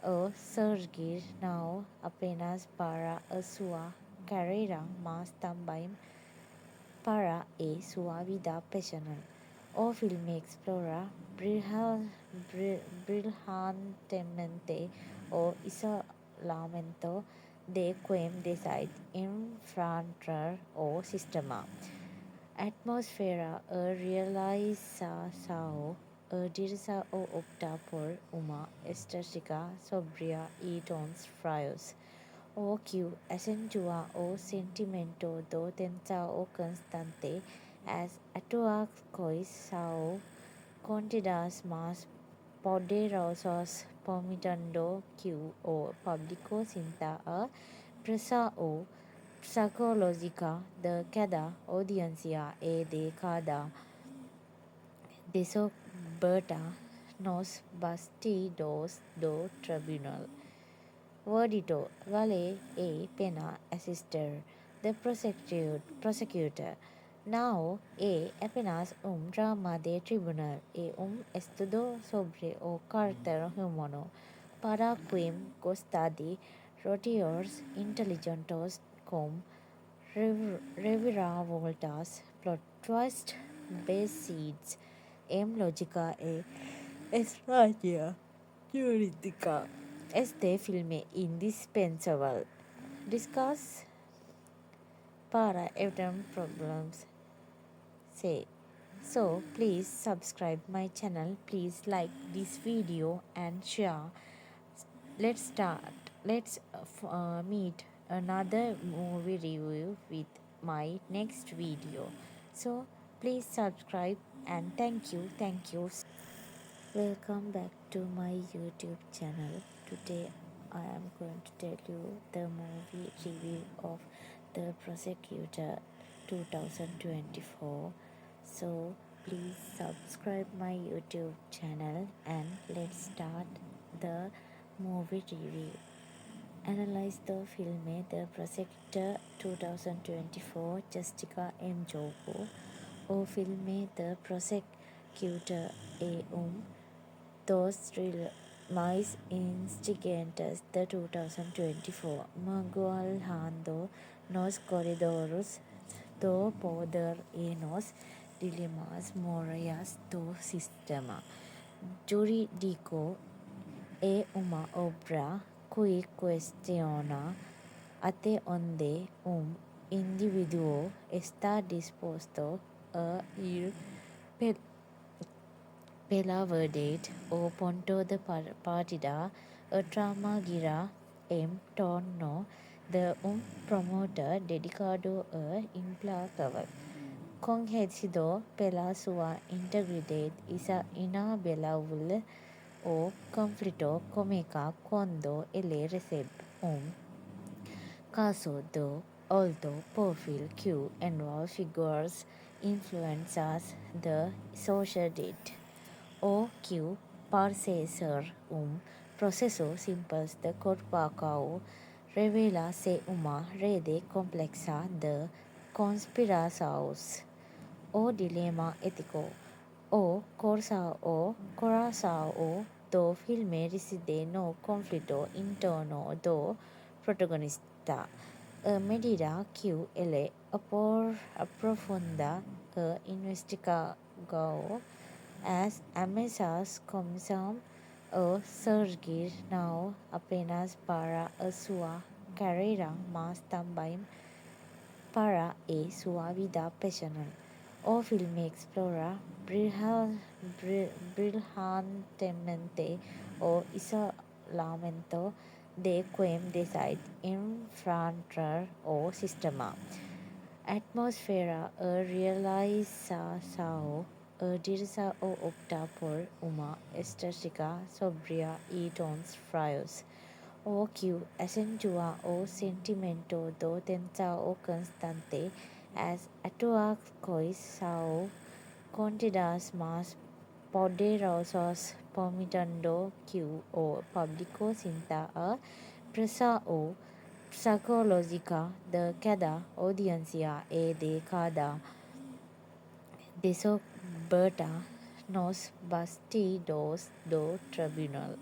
a surgir não apenas para a sua carreira, mas também para a sua vida pessoal. O filme explora brilhantemente o isolamento de quem decide enfrentar o sistema. Atmosfera a realização a direção opta por uma estética sóbria e tons frios, o que acentua o sentimento de tensão constante. As atuações são contidas mas poderosas, permitindo que o público sinta a pressão psicológica de cada audiência e de cada descoberta nos bastidores do tribunal. Verdito: vale a pena assistir. The Prosecutor. Now é apenas drama de tribunal e estudo sobre o carácter humano para quem gosta de roteiros inteligentes com reviravoltas, plot twist, base lógica e estratégia jurídica. Este filme indispensable. Discuss para evitar problems. Say. So please subscribe my channel. Please like this video and share. Let's start. Let's meet another movie review with my next video. So please subscribe and thank you. Thank you. Welcome back to my YouTube channel. Today I am going to tell you the movie review of The Prosecutor 2024. So please subscribe my YouTube channel and let's start the movie review. Analyze the film The Prosecutor 2024 Jessica M. Jogo or film The Prosecutor A. Dos Mais Instigantes the 2024 Magualhando nos corredores do poder e nos dilemas morais do sistema jurídico é uma obra que questiona até onde indivíduo está disposto a ir pela verdade ou ponto de partida. A trama gira em torno de promotor dedicado a implacável, conhecido pela sua integridade inabalável. O conflito começa quando ele recebe caso de alto perfil que envolve figuras influenciadas da sociedade ou que parece ser processo simples de corpo revela-se uma rede complexa de conspirações. O dilema ético. O coração do filme reside no conflito interno do protagonista. À medida que ele aprofunda a investigação, as ameaças começam a surgir não apenas para a sua carreira, mas também para a sua vida pessoal. O filme explora brilhantemente o isolamento de quem decide enfrentar o sistema. Atmosfera a realização a direção opta por uma estética sóbria e tons frios, o que acentua o sentimento de tensão constante. As atuações são contidas mas poderosas, permitindo que o público sinta a pressão psicológica de cada audiência e de cada descoberta nos bastidores do tribunal.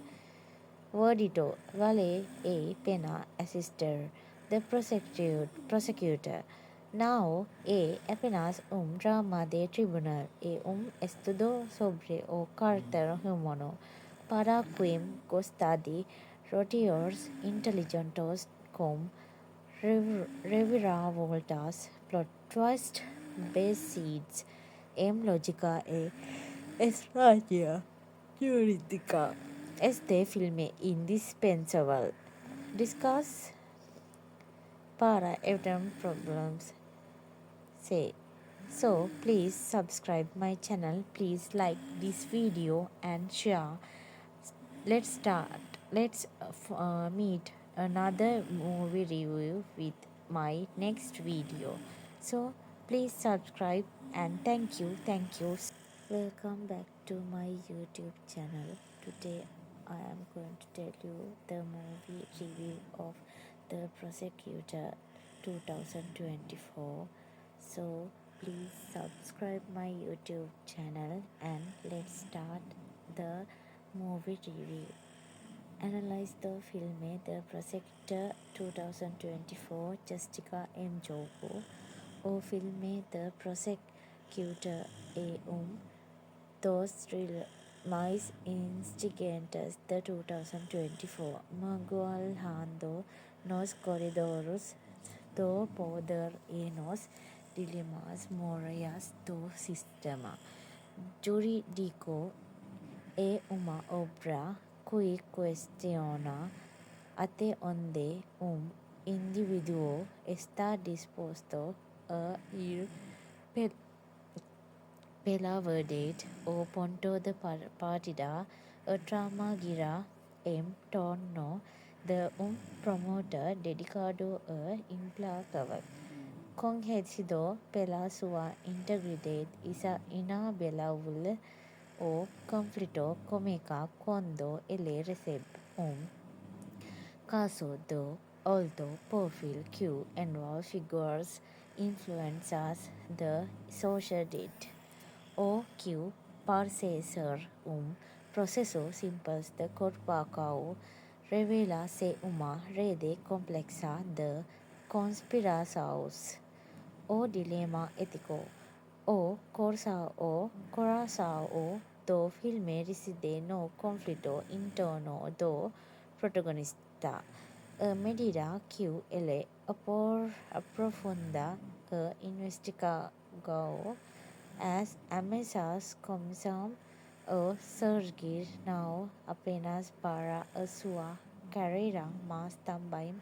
Verdito: vale a pena assistir. The Prosecutor não é apenas drama de tribunal, é estudo sobre o caráter humano. Para quem gosta de roteiros inteligentes com reviravoltas, plot twists baseados em lógica e estratégia jurídica, este filme é indispensável. Discuss para evitar problemas. So please subscribe my channel. Please like this video and share. Let's meet another movie review with my next video. So please subscribe and thank you. Welcome back to my YouTube channel. Today I am going to tell you the movie review of The Prosecutor 2024. So please subscribe my YouTube channel and let's start the movie review. Analyze the film The Prosecutor 2024 Jessica M. Jogo or film The Prosecutor A. Dos Mais Instigantes the 2024 Magualhando nos corredores do poder e nos dilemas morais do sistema jurídico é uma obra que questiona até onde indivíduo está disposto a ir pela verdade ou ponto de partida. A trama gira em torno de promotor dedicado a implacável, conhecido pela sua integridade inapellável o conflito comica quando ele recebe caso do alto perfil que envolve figures influencers da sociedade. O que parece ser processo simples de corpo revela ser uma rede complexa de conspirações. O dilema ético. O coração do filme reside no conflito interno do protagonista. A medida que ele aprofunda a investigação, as ameaças começam a surgir não apenas para a sua carreira, mas também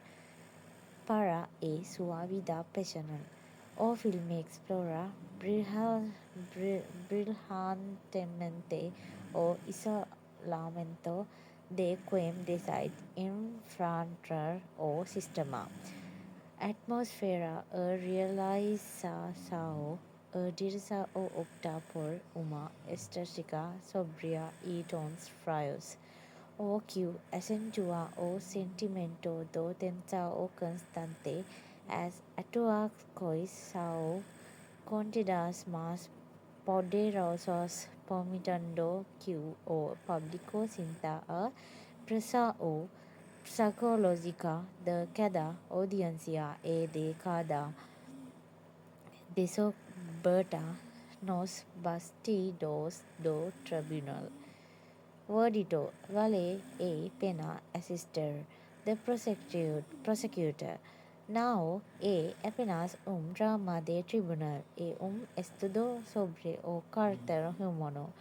para a sua vida pessoal. O filme explora brilhantemente o isolamento de quem decide enfrentar o sistema. Atmosfera a realização a direção opta por uma estética sóbria e tons frios, o que acentua o sentimento de tensão constante. As atuações são contidas mas poderosas, permitindo que o público sinta a pressão psicológica de cada audiência e de cada descoberta nos bastidores do tribunal. Verdito: vale a pena assistir. The Prosecutor não é apenas drama de tribunal, é estudo sobre o caráter humano.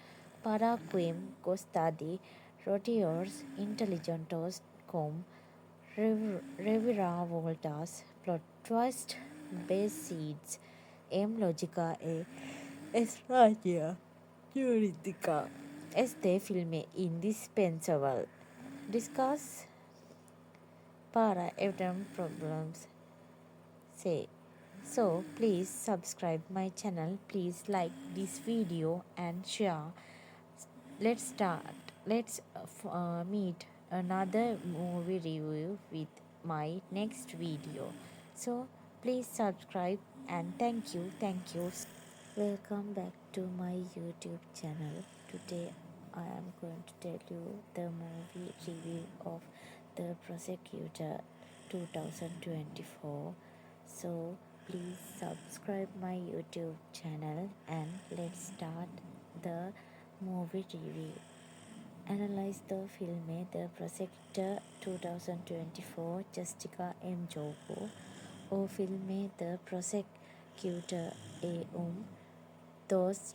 Para quem gosta de roteiros inteligentes com reviravoltas, plot twists baseados em lógica e estratégia jurídica. Este filme é indispensável. Discuss para evitar problemas. So please subscribe my channel. Please like this video and share. Let's start. Let's meet another movie review with my next video. So please subscribe and thank you. Thank you. Welcome back to my YouTube channel. Today I am going to tell you the movie review of The Prosecutor 2024. So please subscribe my YouTube channel and let's start the movie review. Analyze the film The Prosecutor 2024 Jessica M. Jogo. O filme The Prosecutor é dos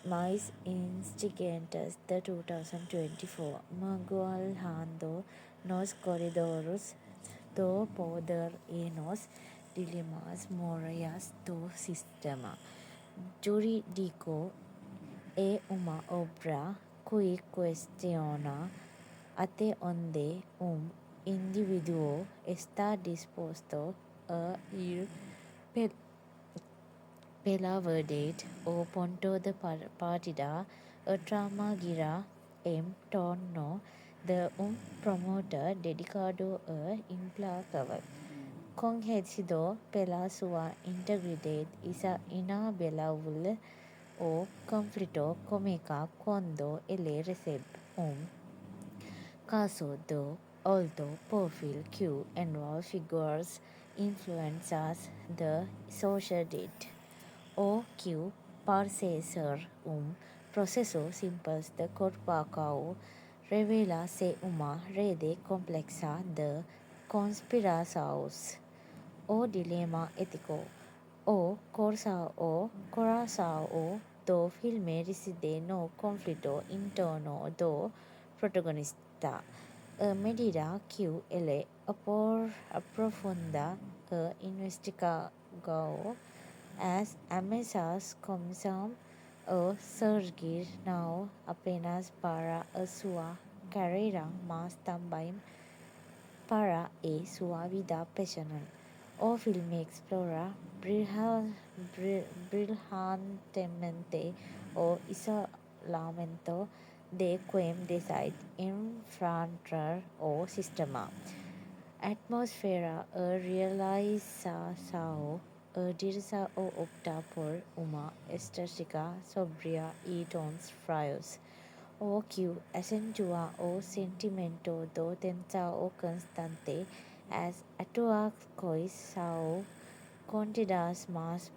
mais instigantes de 2024, magoando nos corredores do poder e nos dilemas morais do sistema jurídico. É uma obra que questiona até onde indivíduo está disposto a ir pela verdade. O ponto de partida, a trama gira em torno de promotor dedicado a implacável, conhecido pela sua integridade inabelável. O conflito comica quando ele recebe caso do alto perfil que envolve figures influencers da sociedade. O que parece ser processo simples de corpo revela ser uma rede complexa de conspirações. O dilema ético. O coração do filme reside no conflito interno do protagonista. A medida que ele aprofunda a investigação, as ameaças começam a surgir não apenas para a sua carreira, mas também para a sua vida pessoal. o film explorer brilhantemente o isolamento de quem decide infranter o sistema. Atmosfera realização dirige ou opta por uma estética sobria e tons frios, o que acentua o sentimento do tensão constante. As atuações são contidas mais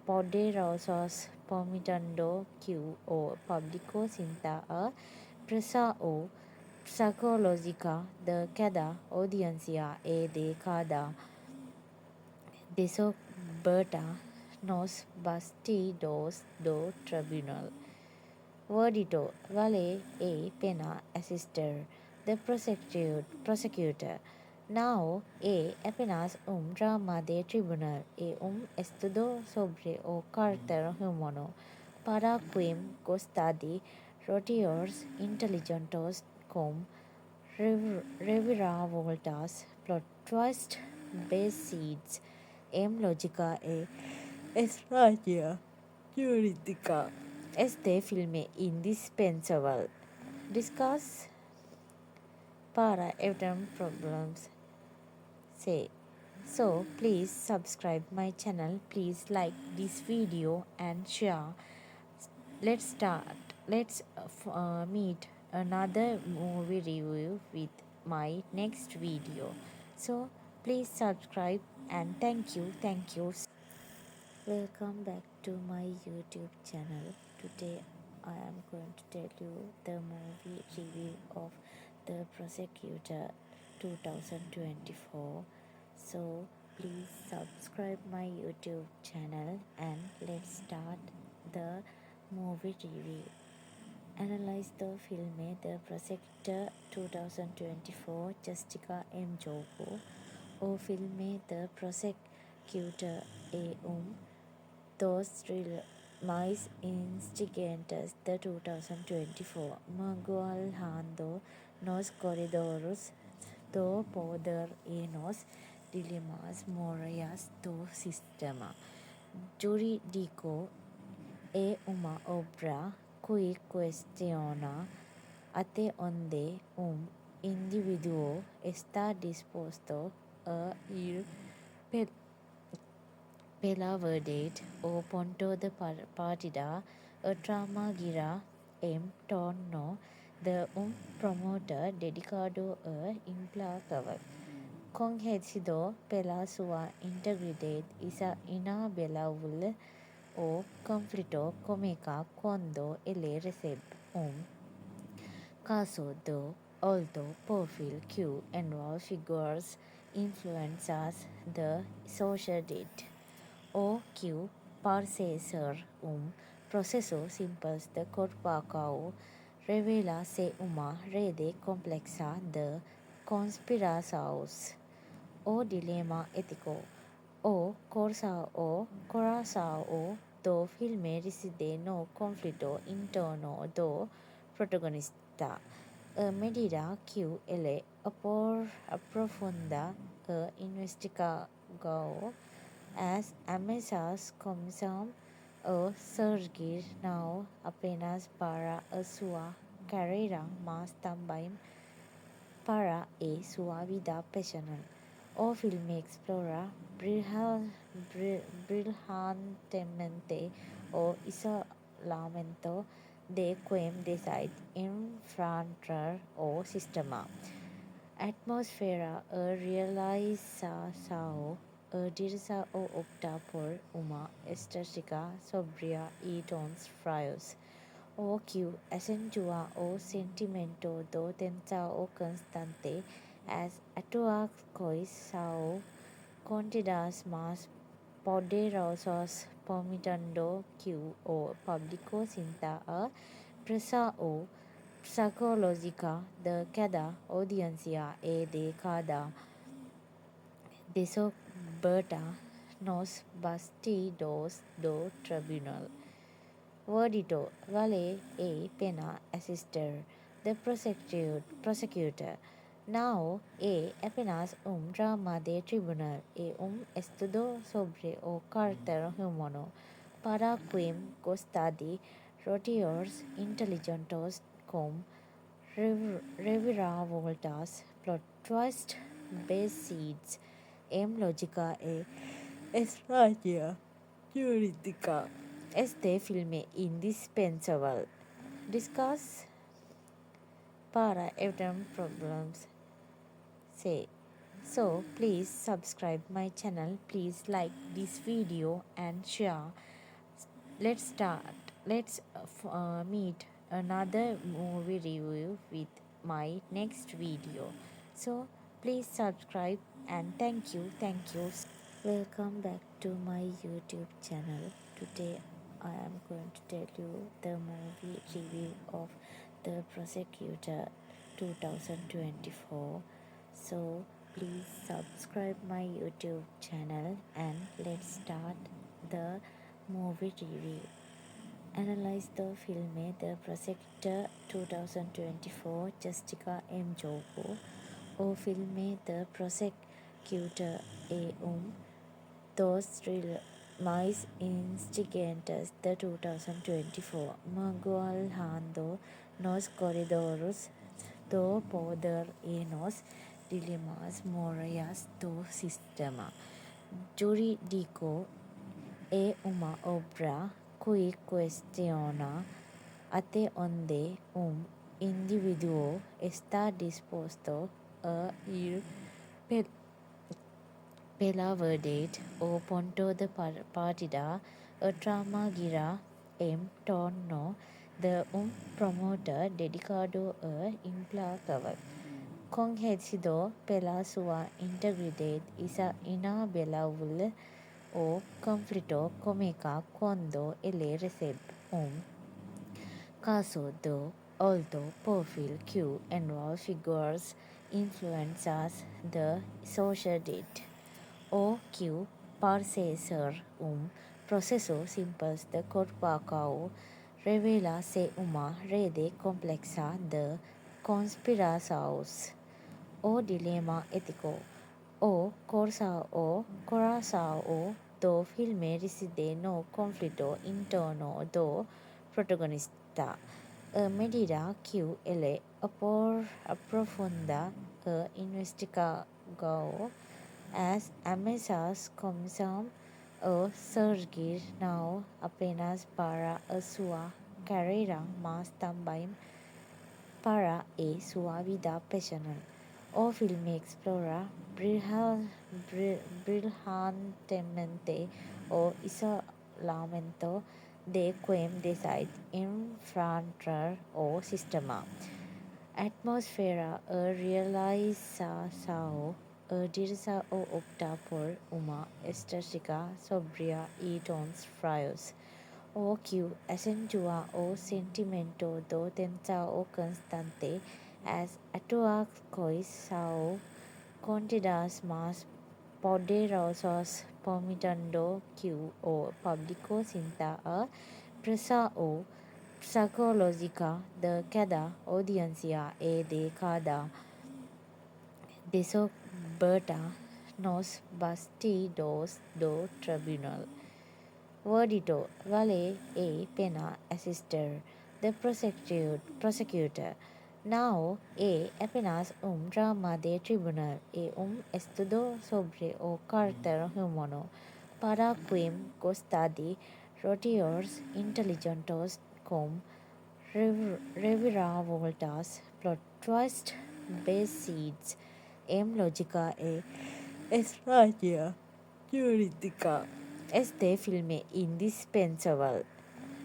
poderosas, permitindo que o público sinta a pressão psicológica de cada audiência e de cada descoberta nos bastidores do tribunal. Verdito: vale a pena assistir. The prosecutor. Não é apenas drama de tribunal, é estudo sobre o caráter humano. Para quem gosta de roteiros inteligentes com reviravoltas, plot twist, bases em lógica e estratégia jurídica. Este filme é indispensável. Discuss para evitar problemas. Say. So please subscribe my channel. Please like this video and share. Let's start. Let's meet another movie review with my next video. So please subscribe and thank you. Thank you. Welcome back to my YouTube channel. Today I am going to tell you the movie review of The Prosecutor 2024. So please subscribe my YouTube channel and let's start the movie review. Analyze the film The Prosecutor 2024 Jessica M. Jogo o filme The Prosecutor e dos mais instigantes de 2024, magoalhando nos corredores do poder e nos dilemas morais do sistema jurídico. É uma obra que questiona até onde indivíduo está disposto a ir pela verdade ou ponto de partida. A trama gira em torno de promotor dedicado e implacável, conhecido pela sua integridade inabalável. O conflito começa quando ele recebe caso de alto perfil que envolve figuras influenciadas da sociedade. O que parece ser processo simples de corpo revela-se uma rede complexa de conspirações. O dilema ético. O coração do filme reside no conflito interno do protagonista. À medida que ele aprofunda a investigação, as ameaças começam a surgir não apenas para a sua carreira, mas também para a sua vida pessoal. O filme explora brilhantemente o isolamento de quem decide infranter o sistema. Atmosfera realização dirige ou opta por uma estética sobria e tons frios, o que acentua o sentimento do tensão constante. As atuações são contidas mais poderosas, permitindo que o público sinta a pressão psicológica de cada audiência e de cada descoberta nos bastidores do tribunal. Verdito: vale a pena assistir. The prosecutor. Now, apenas drama de tribunal estudo sobre o carácter humano para quem gosta de roteiros inteligentes com reviravoltas, plot twist, bases, lógica e estrategia jurídica. Este filme indispensable. Discuss para evitar problems. Say. So please subscribe my channel. Please like this video and share. Let's start. Let's meet another movie review with my next video. So please subscribe and thank you. Thank you. Welcome back to my YouTube channel. Today I am going to tell you the movie review of The Prosecutor 2024. So please subscribe my YouTube channel and let's start the movie review. Analyze the film The Prosecutor 2024 Jessica M. Jogo o filme The Prosecutor dos mais instigantes de 2024 magoalhando nos corredores do poder e nos dilemas morais do sistema jurídico é uma obra que questiona até onde indivíduo está disposto a ir pela verdade ou ponto de partida. A trama gira em torno de promotor dedicado a implacável, conhecido pela sua integridade inabalável. O conflito começa quando ele recebe caso de alto perfil que envolve figuras influenciadas da sociedade. O que parece ser processo simples de corpo revela-se uma rede complexa de conspirações. O dilema ético. O coração do filme reside no conflito interno do protagonista. A medida que ele aprofunda a investigação, as ameaças começam a surgir não apenas para a sua carreira, mas também para a sua vida pessoal. O filme explora brilhantemente o isolamento de quem decide enfrentar o sistema. Atmosfera, a realização, a direção opta por uma estética sóbria e tons frios, o que acentua o sentimento de tensão constante. As atuações são contidas mas poderosas, permitindo que o público sinta a pressão psicológica de cada audiência e de cada descoberta nos bastidores do tribunal. Verdito, vale a pena assistir. The Prosecutor. Now é apenas drama de tribunal e estudo sobre o carácter humano para quem gosta de roteiros inteligentes com reviravoltas, plot twist, bases, lógica e estratégia jurídica. Este filme indispensable.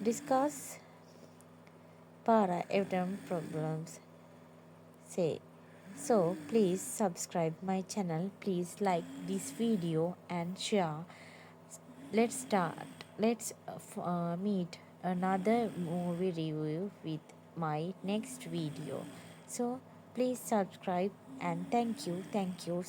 Discuss para evitar problems. Say. So please subscribe my channel. Please like this video and share. Let's start. Let's meet another movie review with my next video. So please subscribe and thank you. Thank you.